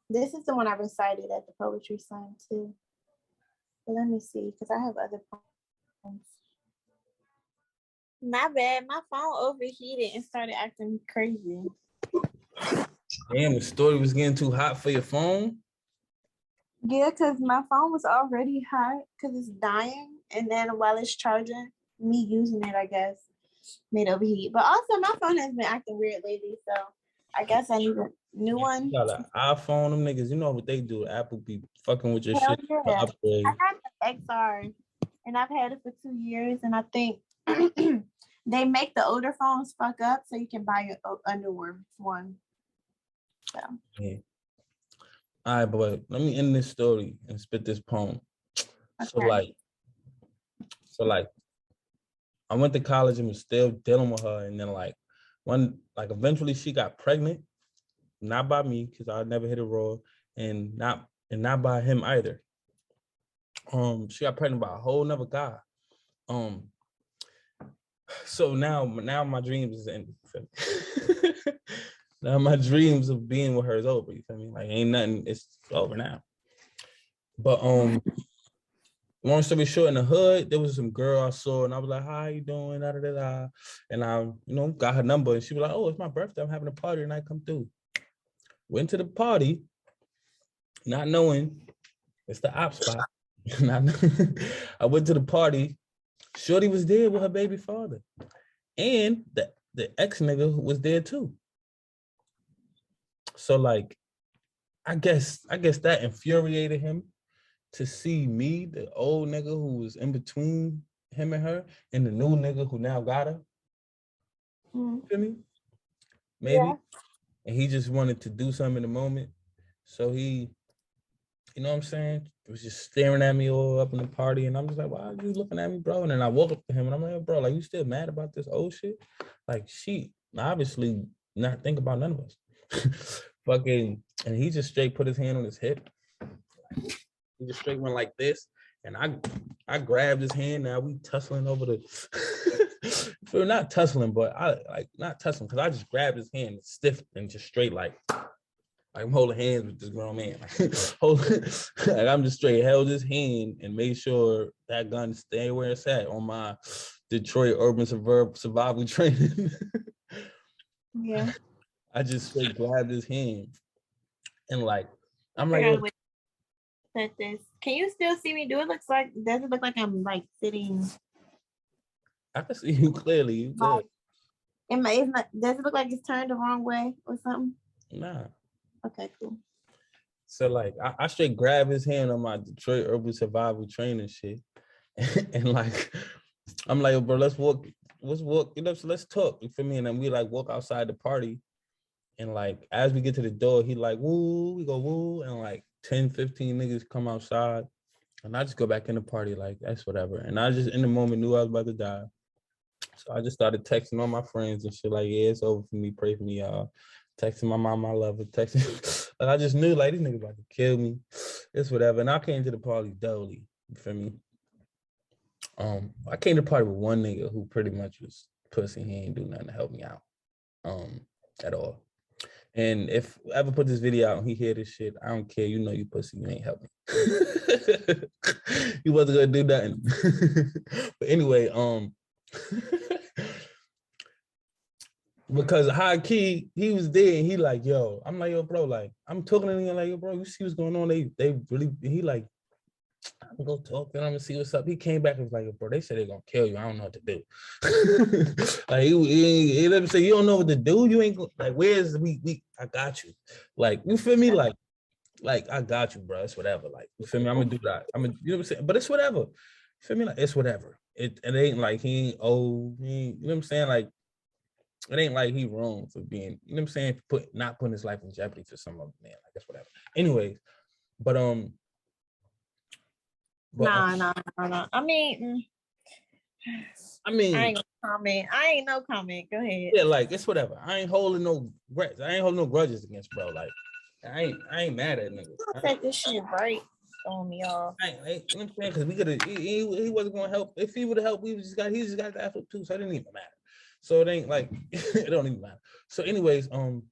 This is the one I recited at the poetry slam too. But let me see, because I have other poems. Not bad. My phone overheated and started acting crazy. Damn, the story was getting too hot for your phone. Yeah, because my phone was already hot because it's dying. And then while it's charging, me using it, I guess, made overheat. But also, my phone has been acting weird lately. So I guess I need a new one. You got an iPhone, them niggas, you know what they do. Apple be fucking with your Hell shit. yeah. Upgrade. I got the XR and I've had it for 2 years. And I think they make the older phones fuck up so you can buy a newer one. So. Yeah. All right, but let me end this story and spit this poem. Okay. So like, I went to college and was still dealing with her, and then eventually she got pregnant, not by me because I never hit it raw, and not by him either. She got pregnant by a whole nother guy. So now my dreams is ending. Now my dreams of being with her is over. You feel me? Like ain't nothing. It's over now. But long story short, in the hood, there was some girl I saw, and I was like, "How you doing?" Da, da, da, da. And I, got her number, and she was like, "Oh, it's my birthday. I'm having a party, and I come through." Went to the party, not knowing it's the op spot. I went to the party. Shorty was there with her baby father, and the ex nigga was there too. So like, I guess that infuriated him to see me, the old nigga who was in between him and her, and the new nigga who now got her. Feel me? Maybe. Yeah. And he just wanted to do something in the moment. So he, you know what I'm saying? Was just staring at me all up in the party. And I'm just like, why are you looking at me, bro? And then I woke up to him and I'm like, bro, like, you still mad about this old shit? Like, she obviously not think about none of us. Fucking, and he just straight put his hand on his hip. He just straight went like this. And I grabbed his hand. Now we tussling over the, we're not tussling, but not tussling, because I just grabbed his hand stiff and just straight like I'm holding hands with this grown man. Like I'm just straight held his hand and made sure that gun stay where it's at on my Detroit urban survival training. Yeah. I just straight grabbed his hand and like I'm like, this. Can you still see me? Does it look like I'm like sitting? I can see you clearly. You good. Does it look like it's turned the wrong way or something? Nah. Okay, cool. So like I straight grab his hand on my Detroit urban survival training shit. And like I'm like, bro, let's walk, so let's talk. You feel me? And then we like walk outside the party. And like as we get to the door, he like, woo, we go woo, and like 10, 15 niggas come outside. And I just go back in the party like that's whatever. And I just in the moment knew I was about to die. So I just started texting all my friends and shit like, yeah, it's over for me. Pray for me, y'all. Texting my mom, I love her. Texting, and I just knew like these niggas about to kill me. It's whatever. And I came to the party dully. You feel me? I came to the party with one nigga who pretty much was pussy. He ain't do nothing to help me out, at all. And if I ever put this video out and he hear this shit, I don't care. You know you pussy. You ain't help me. You wasn't gonna do nothing. But anyway, because high key, he was there and he like, yo, I'm like, yo, bro, like, I'm talking to him like, yo, bro, you see what's going on? They really, he like, I'm gonna go talk to them and see what's up. He came back and was like, bro, they said they're gonna kill you. I don't know what to do. Like, he let me say, you don't know what to do? You ain't like, where's I got you. Like, you feel me? Like, I got you, bro. It's whatever. Like, you feel me? I'm gonna do that. You know what I'm saying? But it's whatever. You feel me? Like, it's whatever. It ain't like he ain't old. You know what I'm saying? Like, it ain't like he wrong for being, you know what I'm saying? Not putting his life in jeopardy for some other man. Like, that's whatever. Anyways, but no. I mean, I ain't gonna comment. I ain't no comment. Go ahead. Yeah, like it's whatever. I ain't holding no grudges against bro. Like I ain't mad at niggas. Set this shit right. throwing me off. You know what I'm saying? Because we could have, he wasn't gonna help. If he would have helped, he just got the flip too, so it didn't even matter. So it ain't like it don't even matter. So, anyways, you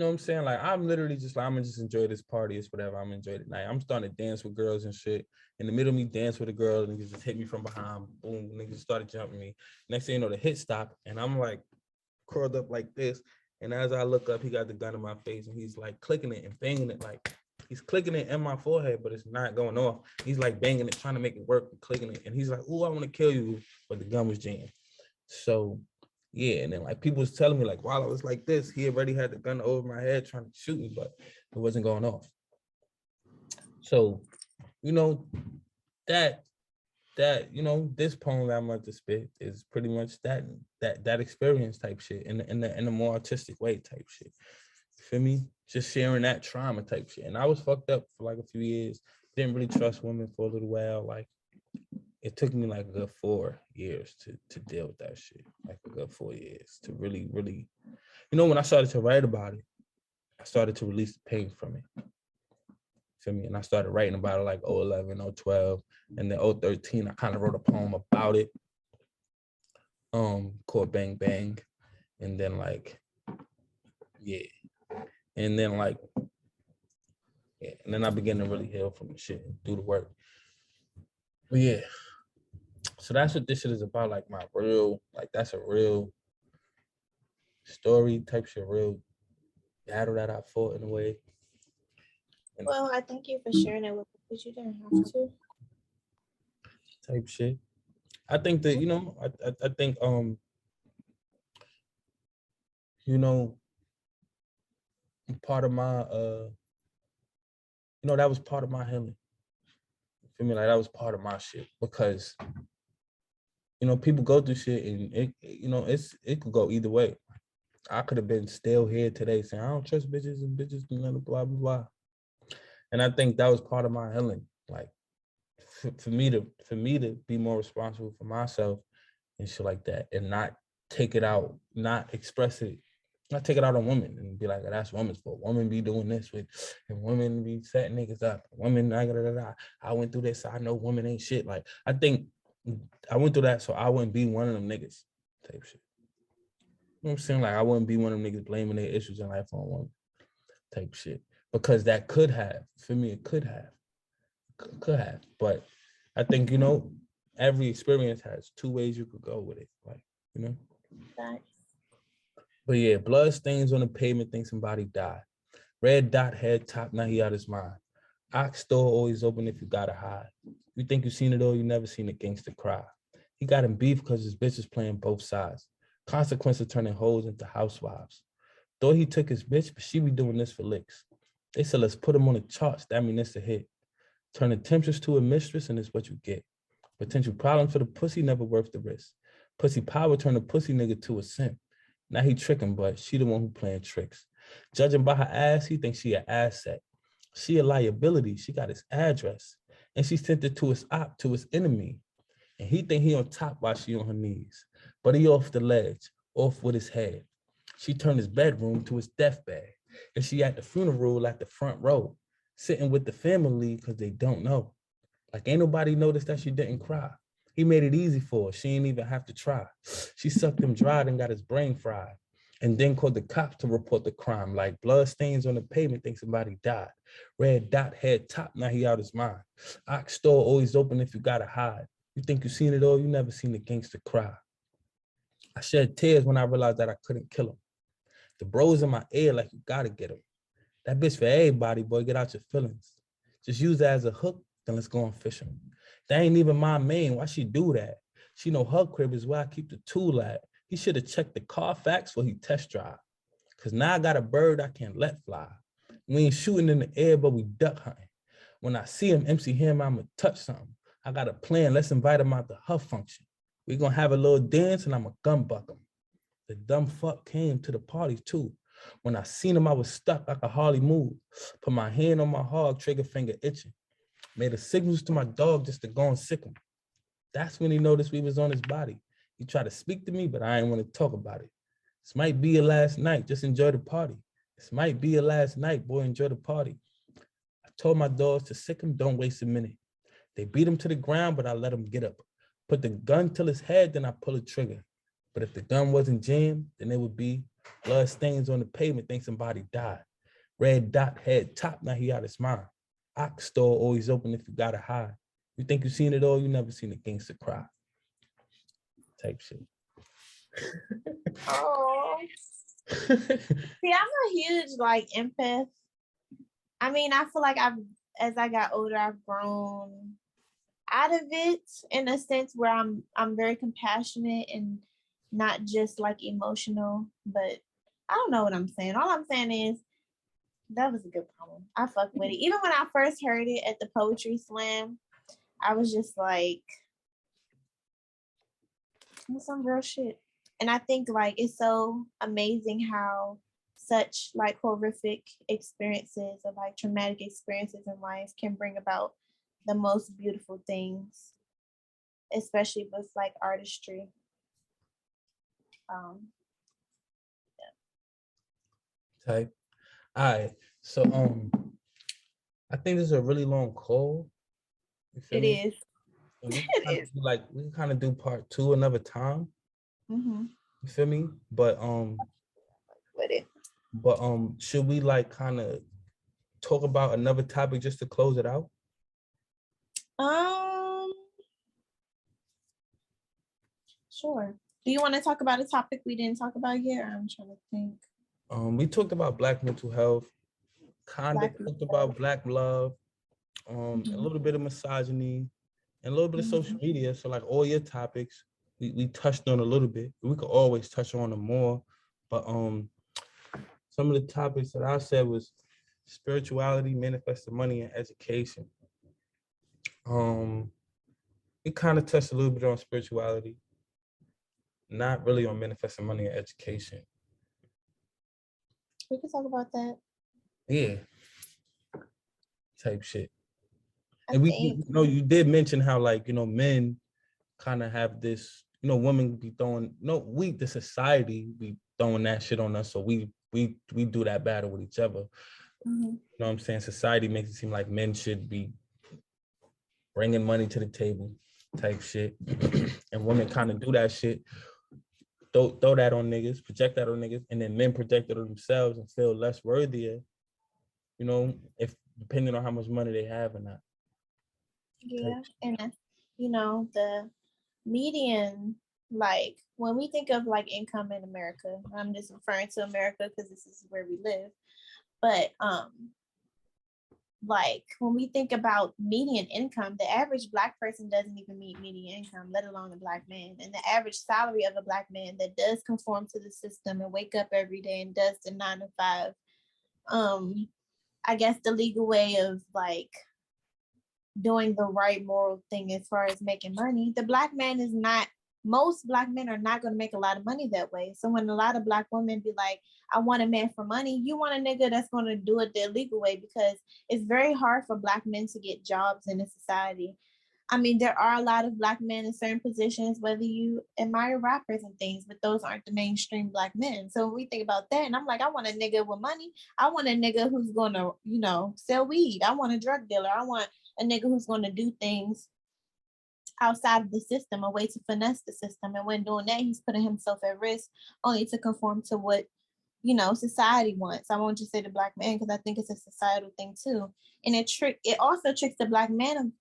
know what I'm saying? Like, I'm literally just like, I'm gonna just enjoy this party. It's whatever. I'm gonna enjoy the night. I'm starting to dance with girls and shit. In the middle of me dance with a girl, niggas just hit me from behind. Boom, niggas started jumping me. Next thing you know, the hit stopped, and I'm like curled up like this. And as I look up, he got the gun in my face, and he's like clicking it and banging it. Like, he's clicking it in my forehead, but it's not going off. He's like banging it, trying to make it work, and clicking it. And he's like, "Ooh, I want to kill you," but the gun was jammed. So yeah, and then like people was telling me like while I was like this, he already had the gun over my head trying to shoot me, but it wasn't going off. So, you know, that you know, this poem that I'm about to spit is pretty much that experience type shit in a more artistic way type shit. You feel me? Just sharing that trauma type shit. And I was fucked up for like a few years. Didn't really trust women for a little while. Like, it took me like a good 4 years to deal with that shit. Like a good 4 years to really, you know, when I started to write about it, I started to release the pain from it. Feel me? And I started writing about it like 2011, 2012, and then 2013, I kind of wrote a poem about it, called Bang Bang. And then like, yeah. And then like, yeah. And then I began to really heal from the shit and do the work. But yeah. So that's what this shit is about. Like my real, like that's a real story type shit, real battle that I fought in a way. And well, I thank you for sharing it with me because you didn't have to. Type shit. I think that, you know, I think you know, part of my you know, that was part of my healing. You feel me? Like that was part of my shit because, you know, people go through shit and it, you know, it could go either way. I could have been still here today saying I don't trust bitches and bitches and blah blah blah. And I think that was part of my healing. Like for me to be more responsible for myself and shit like that, and not take it out, not express it, not take it out on women and be like, oh, that's women's fault. Women be doing this with, and women be setting niggas up. Women, I went through this. So I know women ain't shit. Like I think I went through that so I wouldn't be one of them niggas type shit. You know what I'm saying? Like I wouldn't be one of them niggas blaming their issues in life on women type shit. Because that could have, for me, it could have. But I think, you know, every experience has two ways you could go with it. Like, you know? Thanks. But yeah, blood stains on the pavement, think somebody died. Red dot head top, now he out his mind. Ox store always open if you gotta hide. You think you seen it all, you never seen a gangster cry. He got him beef because his bitch is playing both sides. Consequence of turning hoes into housewives. Thought he took his bitch, but she be doing this for licks. They said, let's put him on the charts. That mean it's a hit. Turn the temptress to a mistress and it's what you get. Potential problems for the pussy, never worth the risk. Pussy power turn a pussy nigga to a simp. Now he tricking, but she the one who playing tricks. Judging by her ass, he thinks she an asset. She a liability, she got his address. And she sent it to his op, to his enemy. And he think he on top while she on her knees. But he off the ledge, off with his head. She turned his bedroom to his deathbed. And she at the funeral at the front row, sitting with the family because they don't know. Like ain't nobody noticed that she didn't cry. He made it easy for her. She ain't even have to try. She sucked him dry and got his brain fried. And then called the cops to report the crime. Like blood stains on the pavement, think somebody died. Red dot head top, now he out his mind. Ox store always open if you gotta hide. You think you seen it all, you never seen a gangster cry. I shed tears when I realized that I couldn't kill him. The bros in my ear like you gotta get him. That bitch for everybody, boy, get out your feelings. Just use that as a hook, then let's go on fishing. That ain't even my main, why she do that? She know her crib is where I keep the tool at. He should have checked the Carfax before he test drive. Cause now I got a bird I can't let fly. We ain't shooting in the air, but we duck hunting. When I see him, MC him, I'ma touch something. I got a plan, let's invite him out to her function. We gonna have a little dance and I'ma gun buck him. The dumb fuck came to the party too. When I seen him, I was stuck, I could hardly move. Put my hand on my hog, trigger finger itching. Made the signals to my dog just to go and sick him. That's when he noticed we was on his body. He tried to speak to me, but I didn't want to talk about it. This might be your last night, just enjoy the party. This might be your last night, boy, enjoy the party. I Told my dogs to sick him, don't waste a minute. They beat him to the ground, but I let him get up. Put the gun till his head, then I pull the trigger. But if the gun wasn't jammed, then it would be blood stains on the pavement, think somebody died. Red dot, head top, now he out his mind. Ox store always open if you gotta hide. You think you seen it all, you never seen a gangster cry. Type shit. Oh. See, I'm a huge like empath. I mean, I feel like as I got older, I've grown out of it in a sense where I'm very compassionate and not just like emotional, but I don't know what I'm saying. All I'm saying is that was a good poem. I fuck with it. Even when I first heard it at the poetry slam, I was just like, some real shit. And I think like it's so amazing how such like horrific experiences or like traumatic experiences in life can bring about the most beautiful things, especially with like artistry. Yeah. Type. All right. So I think this is a really long call. It is. It is. Like we can kind of do part 2 another time. Mm-hmm. You feel me? But with it. But should we like kind of talk about another topic just to close it out? Sure. Do you want to talk about a topic we didn't talk about yet? I'm trying to think. We talked about Black mental health, kind of talked about Black love, a little bit of misogyny, and a little bit of social media. So like all your topics, we touched on a little bit. We could always touch on them more, but some of the topics that I said was spirituality, manifesting money, and education. We kind of touched a little bit on spirituality, not really on manifesting money and education. We can talk about that. Yeah. Type shit. And you did mention how like, men kind of have this, women be throwing, the society be throwing that shit on us. So we do that battle with each other. Mm-hmm. You know what I'm saying? Society makes it seem like men should be bringing money to the table type shit. And women kind of do that shit. Throw that on niggas, project that on niggas, and then men project it on themselves and feel less worthier, if depending on how much money they have or not. Yeah, and the median, like when we think of like income in America, I'm just referring to America because this is where we live. But like when we think about median income, the average Black person doesn't even meet median income, let alone a Black man. And the average salary of a Black man that does conform to the system and wake up every day and does the 9 to 5, I guess the legal way of like doing the right moral thing as far as making money, the Black man is not, most Black men are not going to make a lot of money that way. So when a lot of Black women be like, I want a man for money, you want a nigga that's going to do it the illegal way, because it's very hard for Black men to get jobs in this society. I mean, there are a lot of Black men in certain positions, whether you admire rappers and things, but those aren't the mainstream Black men. So when we think about that, and I'm like, I want a nigga with money. I want a nigga who's going to, sell weed. I want a drug dealer. I want a nigga who's going to do things outside of the system, a way to finesse the system. And when doing that, he's putting himself at risk only to conform to what, society wants. I won't just say the Black man, because I think it's a societal thing too. And it also tricks the Black man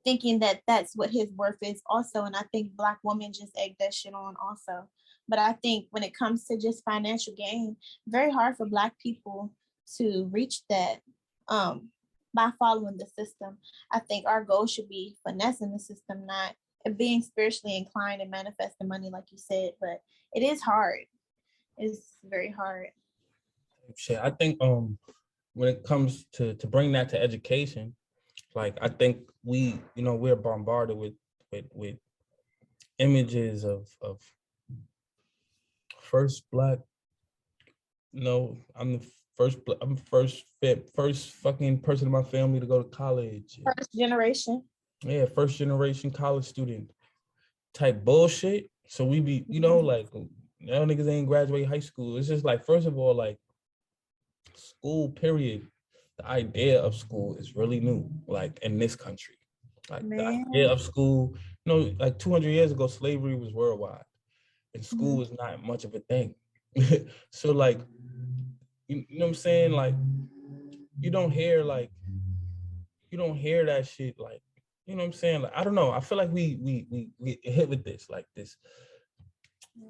thinking that that's what his worth is also. And I think Black women just egg that shit on also. But I think when it comes to just financial gain, very hard for Black people to reach that by following the system. I think our goal should be finessing the system, not being spiritually inclined and manifesting money, like you said. But it is hard. It's very hard. Shit, I think when it comes to bring that to education, like I think we're bombarded with images of first Black. I'm the first fucking person in my family to go to college. First generation. Yeah, first generation college student type bullshit. So we be, like, y'all niggas ain't graduate high school. It's just like, first of all, like, school period the idea of school is really new, like in this country. Like the Man. idea of school, like 200 years ago, slavery was worldwide, and school was not much of a thing. So like, you know what I'm saying? Like, you don't hear that shit. Like, you know what I'm saying? Like, I don't know. I feel like we hit with this, like this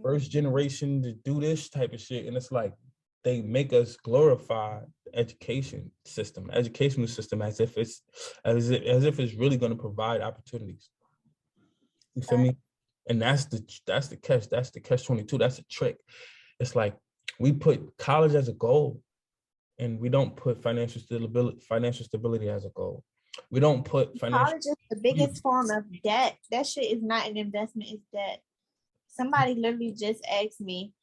first generation to do this type of shit, and it's like they make us glorify the educational system as if it's really going to provide opportunities. You feel me? And that's the catch 22. That's a trick. It's like we put college as a goal, and we don't put financial stability as a goal. We don't put College is the biggest form of debt. That shit is not an investment, it's debt. Somebody literally just asked me,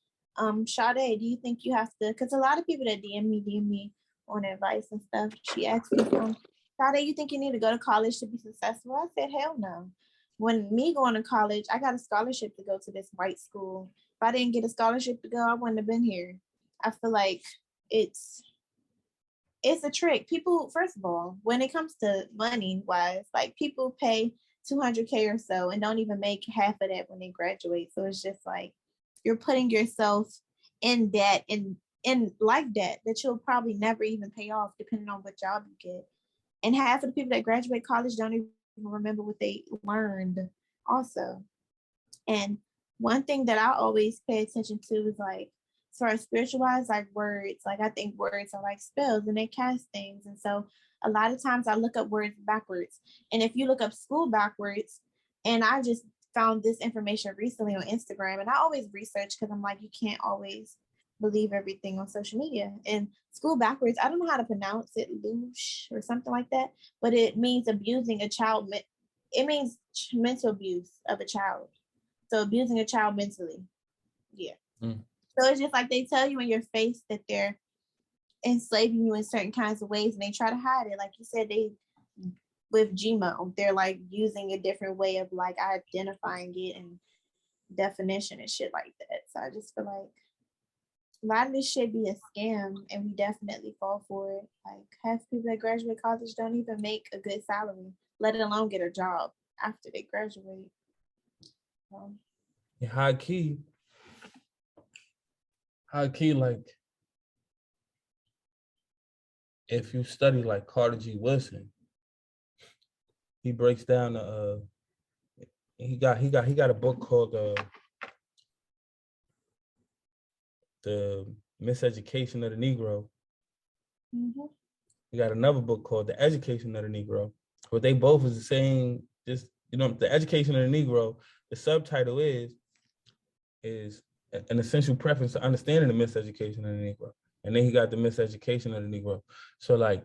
Sade, do you think you have to, because a lot of people that DM me on advice and stuff, she asked me, Sade, you think you need to go to college to be successful? I said, hell no. When me going to college, I got a scholarship to go to this white school. If I didn't get a scholarship to go, I wouldn't have been here. I feel like it's a trick. People, first of all, when it comes to money wise, like people pay $200K or so and don't even make half of that when they graduate. So it's just like you're putting yourself in debt, in life debt that you'll probably never even pay off depending on what job you get. And half of the people that graduate college don't even remember what they learned also. And one thing that I always pay attention to is like, as far as spiritual wise, like words, like I think words are like spells and they cast things. And so a lot of times I look up words backwards. And if you look up school backwards, and I just found this information recently on Instagram, and I always research because I'm like, you can't always believe everything on social media. And school backwards, I don't know how to pronounce it, loosh or something like that, but it means abusing a child. It means mental abuse of a child. So abusing a child mentally. Yeah. So it's just like they tell you in your face that they're enslaving you in certain kinds of ways and they try to hide it. Like you said, they with GMO, they're like using a different way of like identifying it and definition and shit like that. So I just feel like a lot of this shit be a scam and we definitely fall for it. Like half people that graduate college don't even make a good salary, let alone get a job after they graduate. High key, like if you study like Carter G. Woodson, he breaks down he got a book called The Miseducation of the Negro. Mm-hmm. He got another book called The Education of the Negro. But they both is the same, just the Education of the Negro, the subtitle is an essential preference to understanding the miseducation of the Negro. And then he got the miseducation of the Negro. So like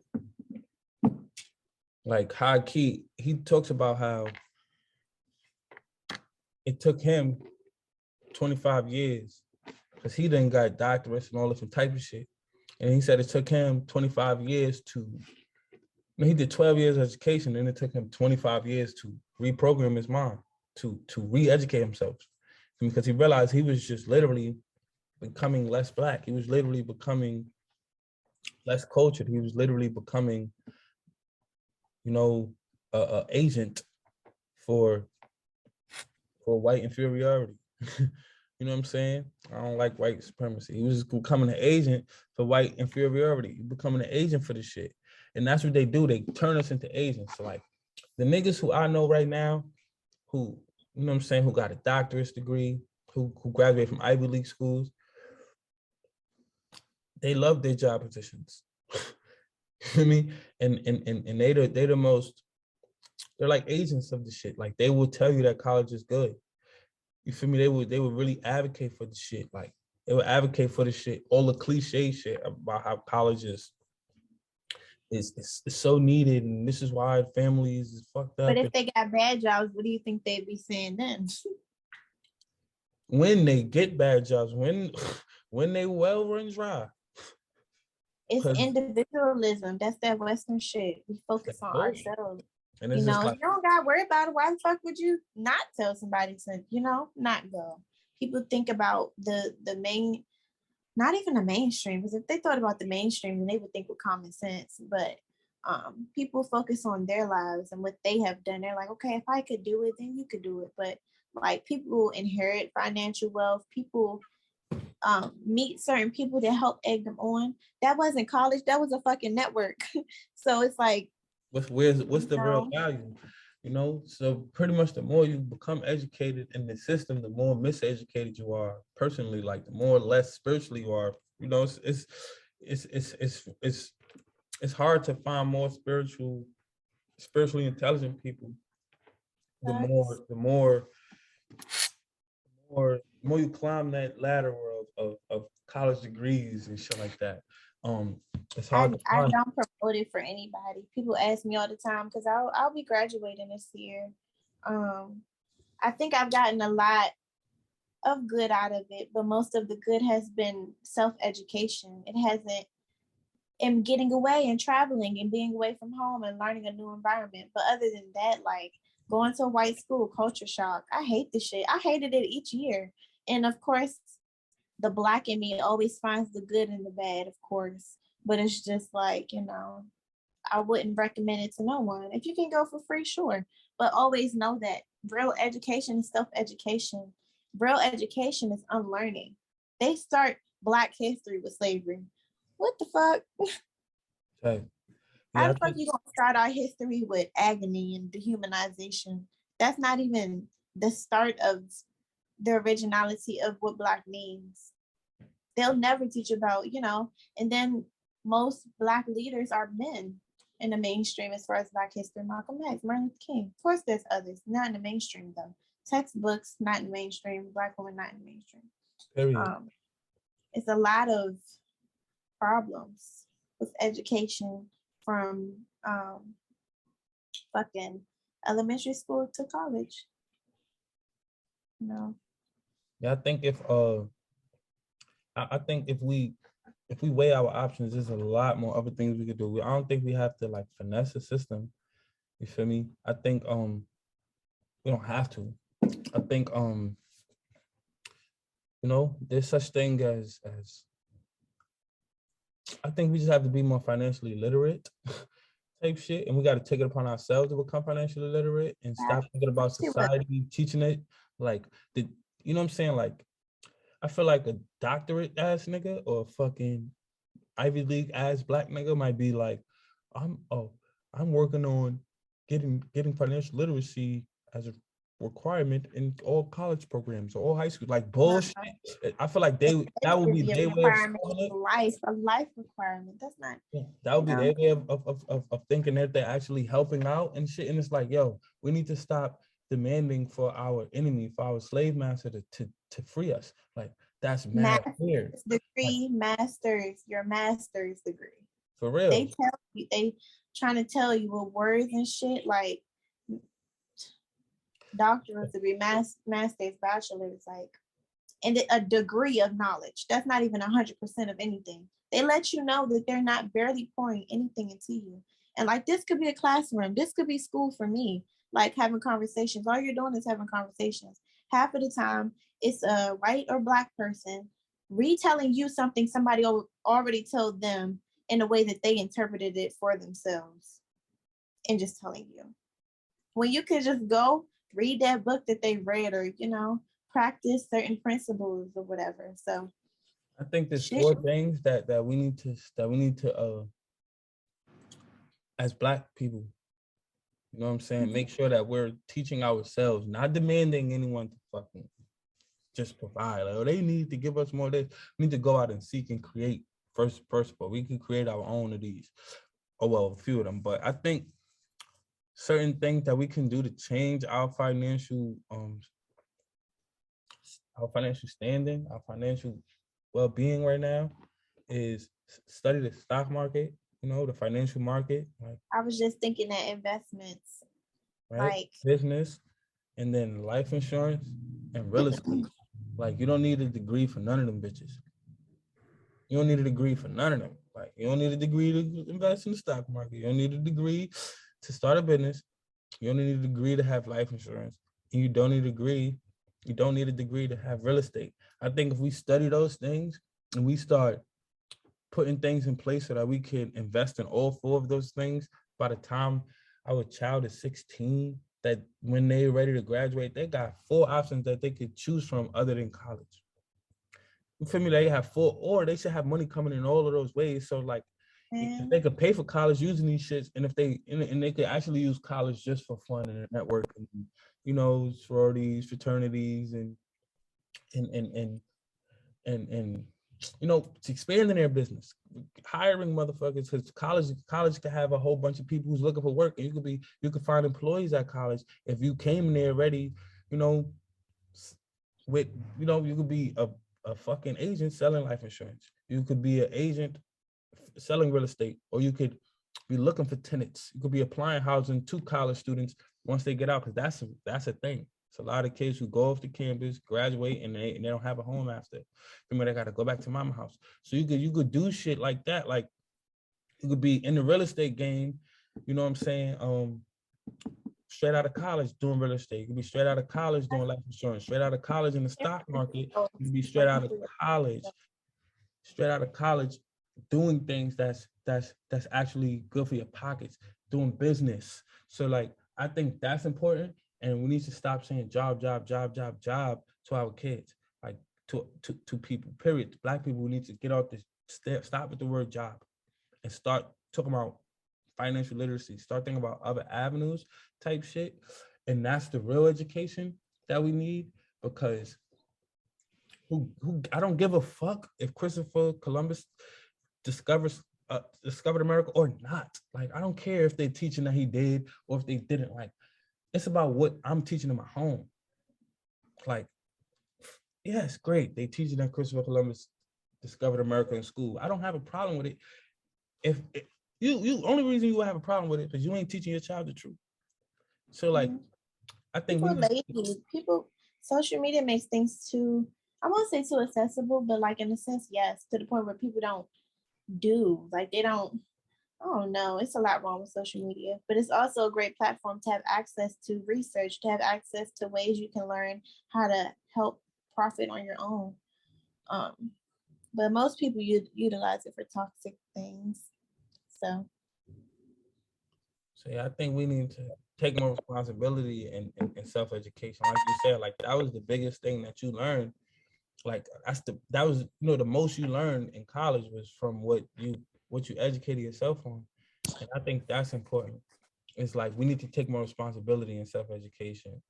high key, he talks about how it took him 25 years because he then got doctorates and all different type of shit. And he said it took him 25 years he did 12 years of education, and it took him 25 years to reprogram his mind, to re-educate himself. Because he realized he was just literally becoming less Black. He was literally becoming less cultured. He was literally becoming, a agent for white inferiority. You know what I'm saying? I don't like white supremacy. He was becoming an agent for white inferiority. He becoming an agent for this shit. And that's what they do. They turn us into agents. So like the niggas who I know right now, who, you know what I'm saying, who got a doctorate degree, who graduated from Ivy League schools, they love their job positions. You know what I mean? And they're the most, they're like agents of the shit. Like they will tell you that college is good. You feel me? They would really advocate for the shit. Like they would advocate for the shit, all the cliche shit about how college is so needed, and this is why families is fucked up. But if they got bad jobs, what do you think they'd be saying then? When they get bad jobs, when they well run dry. It's individualism. That's that Western shit. We focus on ourselves. And it's like, you don't gotta worry about it. Why the fuck would you not tell somebody to, not go? People think about the main not even the mainstream, because if they thought about the mainstream, then they would think with common sense. But people focus on their lives and what they have done. They're like, okay, if I could do it, then you could do it. But like people inherit financial wealth. People meet certain people that help egg them on. That wasn't college. That was a fucking network. So it's like, what's the real value? You know, so pretty much the more you become educated in the system, the more miseducated you are personally. Like the more less spiritually you are. You know, it's hard to find more spiritually intelligent people. The more you climb that ladder of college degrees and shit like that. It's hard to I find. don't promote it for anybody. People ask me all the time because I'll be graduating this year. I think I've gotten a lot of good out of it, but most of the good has been self-education. It hasn't in getting away and traveling and being away from home and learning a new environment. But other than that, like going to a white school, culture shock. I hate this shit. I hated it each year. And of course, the Black in me always finds the good and the bad, of course. But it's just like, you know, I wouldn't recommend it to no one. If you can go for free, sure. But always know that real education is self-education. Real education is unlearning. They start Black history with slavery. What the fuck? Okay. How the fuck you gonna start our history with agony and dehumanization? That's not even the start of the originality of what Black means. They'll never teach about, you know, and then most Black leaders are men in the mainstream as far as Black history. Malcolm X, Martin Luther King. Of course, there's others, not in the mainstream though. Textbooks, not in the mainstream. Black women, not in the mainstream. It's a lot of problems with education from fucking elementary school to college. You know. Yeah, I think if we weigh our options, there's a lot more other things we could do. I don't think we have to like finesse the system. You feel me? I think we don't have to. I think you know, there's such thing as I think we just have to be more financially literate type shit, and we got to take it upon ourselves to become financially literate and stop thinking about society teaching it. Like you know what I'm saying? Like I feel like a doctorate ass nigga or a fucking Ivy League ass Black nigga might be like, I'm working on getting financial literacy as a requirement in all college programs or all high school. Like bullshit. I feel like that would be their way of it. A life requirement. That's not. Yeah, that would be their way of thinking that they're actually helping out and shit. And it's like, yo, we need to stop demanding for our enemy, for our slave master to free us. Like that's mad weird. Degree, like, your master's degree. For real. They tell you, they trying to tell you with words and shit, like doctorate degree, master's, bachelor's, like, and a degree of knowledge. That's not even 100% of anything. They let you know that they're not barely pouring anything into you. And like, this could be a classroom. This could be school for me, like having conversations. All you're doing is having conversations. Half of the time, it's a white or Black person retelling you something somebody already told them in a way that they interpreted it for themselves and just telling you. When you could just go read that book that they read, or, you know, practice certain principles or whatever. So I think there's four things that we need to as Black people, you know what I'm saying, make sure that we're teaching ourselves, not demanding anyone to fucking just provide. Like, oh, they need to give us more of this. We need to go out and seek and create first of all. We can create our own of these. Oh well, a few of them. But I think certain things that we can do to change our financial standing, our financial well-being right now is study the stock market, you know, the financial market. Like, I was just thinking that investments, right? Like business, and then life insurance and real estate. Like, you don't need a degree for none of them bitches. You don't need a degree for none of them. Like, you don't need a degree to invest in the stock market. You don't need a degree to start a business. You don't need a degree to have life insurance. And you don't need a degree to have real estate. I think if we study those things, and we start putting things in place so that we can invest in all four of those things, by the time our child is 16, that when they're ready to graduate, they got 4 options that they could choose from other than college. You feel me? They have 4, or they should have money coming in all of those ways. So like, if they could pay for college using these shits, and if they and they could actually use college just for fun and network, and you know, sororities, fraternities, and and and and and you know, expanding their business, hiring motherfuckers, because college can have a whole bunch of people who's looking for work, and you could find employees at college if you came there ready, you know, with, you know, you could be a fucking agent selling life insurance. You could be an agent selling real estate, or you could be looking for tenants. You could be applying housing to college students once they get out, because that's a thing. It's a lot of kids who go off the campus, graduate, and they don't have a home after. I mean, they got to go back to mama house. So you could do shit like that. Like, you could be in the real estate game, you know what I'm saying? Straight out of college doing real estate. You could be straight out of college doing life insurance. Straight out of college in the stock market. You could be straight out of college doing things that's actually good for your pockets, doing business. So like, I think that's important, and we need to stop saying job to our kids, like to people, period. Black people, we need to get off this, stop with the word job and start talking about financial literacy, start thinking about other avenues type shit. And that's the real education that we need, because who I don't give a fuck if Christopher Columbus discovered America or not. Like, I don't care if they're teaching that he did or if they didn't. Like, it's about what I'm teaching in my home. Like, yes, great, they teaching that Christopher Columbus discovered America in school. I don't have a problem with it. If you only reason you have a problem with it because you ain't teaching your child the truth. So like, I think people, social media makes things too, I won't say too accessible, but like in a sense, yes, to the point where people don't do, like they don't, I don't know, it's a lot wrong with social media, but it's also a great platform to have access to research, to have access to ways you can learn how to help profit on your own. But most people utilize it for toxic things. So yeah, I think we need to take more responsibility and self-education. Like you said, like that was the biggest thing that you learned. Like that was, you know, the most you learned in college was from what you educated yourself on. And I think that's important. It's like, we need to take more responsibility in self-education.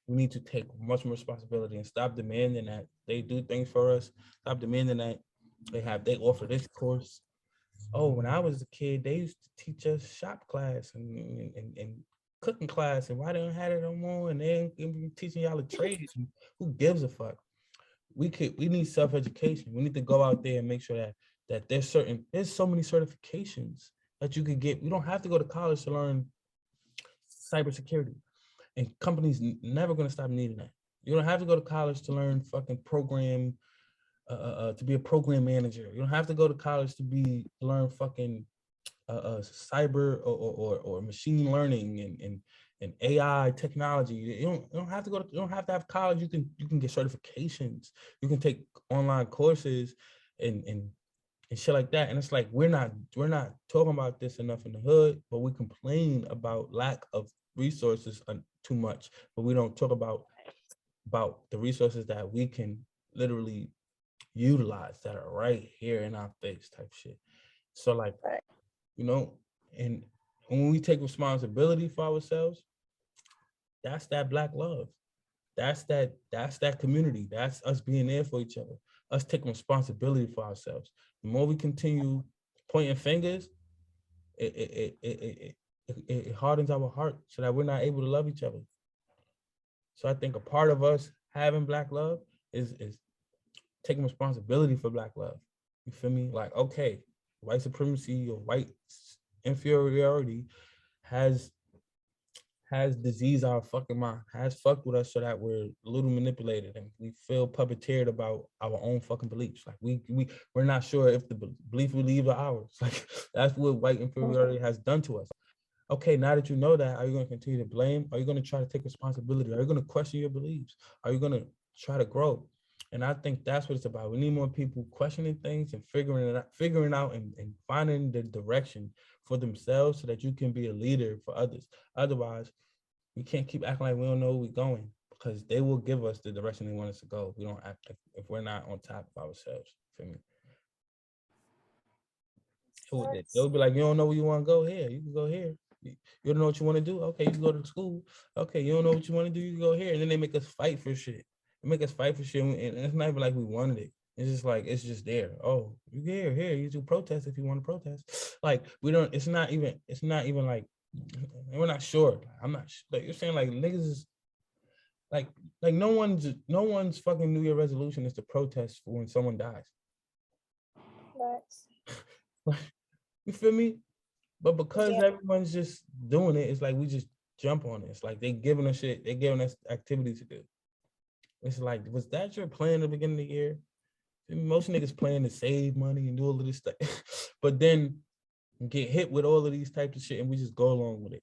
We need to take much more responsibility and stop demanding that they do things for us. Stop demanding that they offer this course. Oh, when I was a kid, they used to teach us shop class and cooking class, and why they don't have it no more? And they ain't teaching y'all a trade. Who gives a fuck? We need self-education. We need to go out there and make sure that there's so many certifications that you could get. You don't have to go to college to learn cybersecurity, and companies never going to stop needing that. You don't have to go to college to learn fucking program, to be a program manager. You don't have to go to college to learn fucking cyber or machine learning and AI technology. You don't have to you don't have to have college. You can get certifications. You can take online courses and shit like that. And it's like, we're not talking about this enough in the hood, but we complain about lack of resources too much, but we don't talk about the resources that we can literally utilize that are right here in our face type shit. So like, you know, and when we take responsibility for ourselves, that's that Black love. That's that community. That's us being there for each other. Us taking responsibility for ourselves. The more we continue pointing fingers, it hardens our heart so that we're not able to love each other. So I think a part of us having Black love is taking responsibility for Black love. You feel me? Like, okay, white supremacy or white inferiority has diseased our fucking mind, has fucked with us so that we're a little manipulated and we feel puppeteered about our own fucking beliefs. Like we're not sure if the belief we believe are ours. Like, that's what white inferiority has done to us. Okay, now that you know that, are you going to continue to blame? Are you going to try to take responsibility? Are you going to question your beliefs? Are you going to try to grow? And I think that's what it's about. We need more people questioning things and figuring out and finding the direction for themselves so that you can be a leader for others. Otherwise, we can't keep acting like we don't know where we're going, because they will give us the direction they want us to go. We don't act like if we're not on top of ourselves. Feel me? They'll be like, you don't know where you want to go here. You can go here. You don't know what you want to do? Okay, you can go to school. Okay, you don't know what you want to do? You can go here. And then they make us fight for shit. They make us fight for shit. And it's not even like we wanted it. It's just like, it's just there. Oh, you here. You do protest if you want to protest. Like, we don't, it's not even like, we're not sure. I'm not, like, you're saying like niggas is, like no one's fucking New Year resolution is to protest for when someone dies. You feel me? But because everyone's just doing it, it's like we just jump on it. It's like they giving us shit, they giving us activity to do. It's like, was that your plan at the beginning of the year? Most niggas plan to save money and do all of this stuff, but then get hit with all of these types of shit and we just go along with it.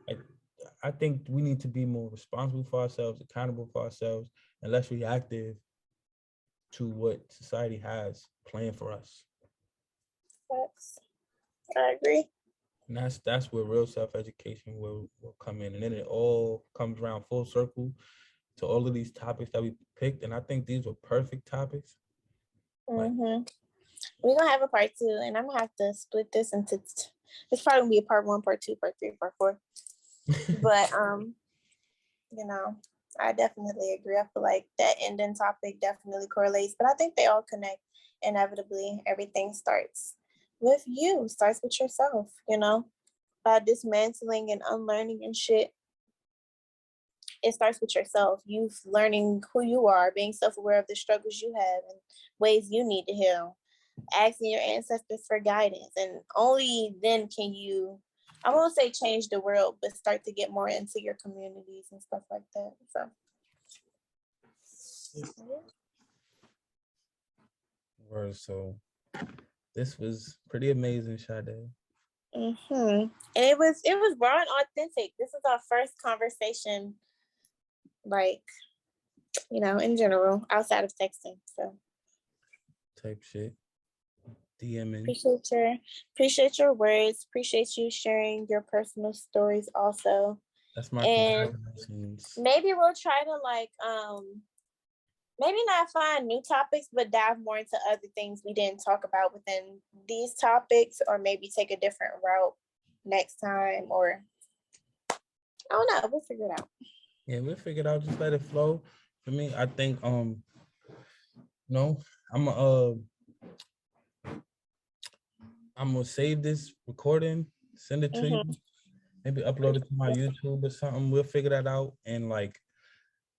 Like, I think we need to be more responsible for ourselves, accountable for ourselves, and less reactive to what society has planned for us. I agree. And that's where real self-education will come in. And then it all comes around full circle to all of these topics that we picked. And I think these were perfect topics. We're going to have a part 2, and I'm going to have to split this into, it's probably going to be a part 1, part 2, part 3, part 4. But, you know, I definitely agree. I feel like that ending topic definitely correlates, but I think they all connect inevitably. Everything starts with you, starts with yourself, you know, by dismantling and unlearning and shit. It starts with yourself. You learning who you are, being self-aware of the struggles you have and ways you need to heal, asking your ancestors for guidance. And only then can you, I won't say change the world, but start to get more into your communities and stuff like that. So this was pretty amazing, Sade. And it was raw and authentic. This is our first conversation, like, you know, in general, outside of texting. So type shit. DMing. Appreciate your words. Appreciate you sharing your personal stories also. That's my congratulations. Maybe we'll try to like maybe not find new topics, but dive more into other things we didn't talk about within these topics, or maybe take a different route next time, or I don't know. We'll figure it out. Yeah, we'll figure it out. Just let it flow. For me, I think no, I'm gonna save this recording, send it to you, maybe upload it to my YouTube or something. We'll figure that out, and like,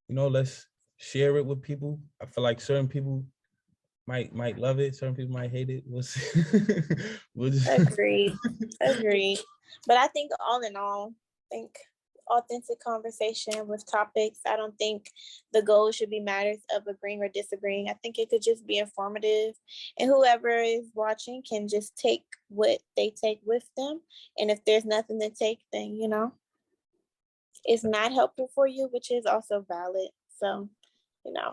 you know, let's share it with people. I feel like certain people might love it, certain people might hate it. We'll see. We'll just Agreed. But I think all in all, authentic conversation with topics. I don't think the goal should be matters of agreeing or disagreeing. I think it could just be informative, and whoever is watching can just take what they take with them. And if there's nothing to take, then, you know, it's not helpful for you, which is also valid. So, you know,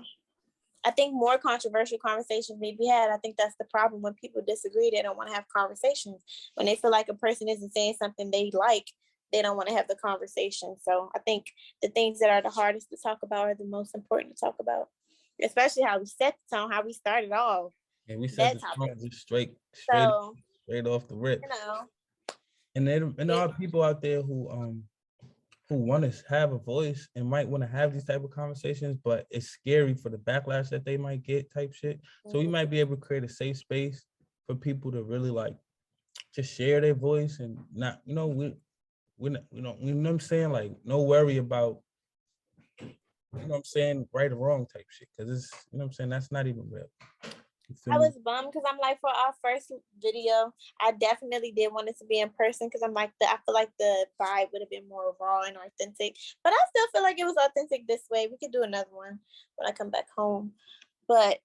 I think more controversial conversations may be had. I think that's the problem. When people disagree, they don't want to have conversations. When they feel like a person isn't saying something they like, they don't want to have the conversation. So I think the things that are the hardest to talk about are the most important to talk about, especially how we set the tone, how we started off. Yeah, we set the tone just straight off the rip. You know, and there are people out there who want to have a voice and might want to have these type of conversations, but it's scary for the backlash that they might get type shit. So we might be able to create a safe space for people to really like just share their voice and not, you know, we know what I'm saying? Like, no worry about, you know what I'm saying, right or wrong type shit. Cause it's, you know what I'm saying, that's not even real. I was bummed because I'm like, for our first video, I definitely did want it to be in person because I'm like, I feel like the vibe would have been more raw and authentic. But I still feel like it was authentic this way. We could do another one when I come back home. But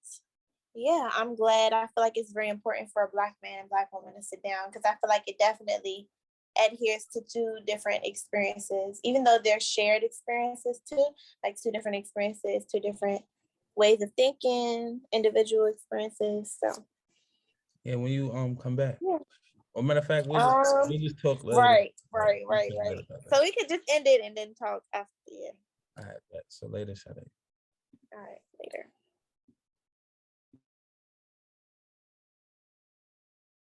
yeah, I'm glad. I feel like it's very important for a Black man and Black woman to sit down, because I feel like it definitely adheres to two different experiences, even though they're shared experiences too, like two different experiences, two different ways of thinking, individual experiences. So Yeah, when you come back. yeah. Or matter of fact, we'll just talk later. Right. So we could just end it and then talk after. Yeah. All right, so later, Sade. All right, later.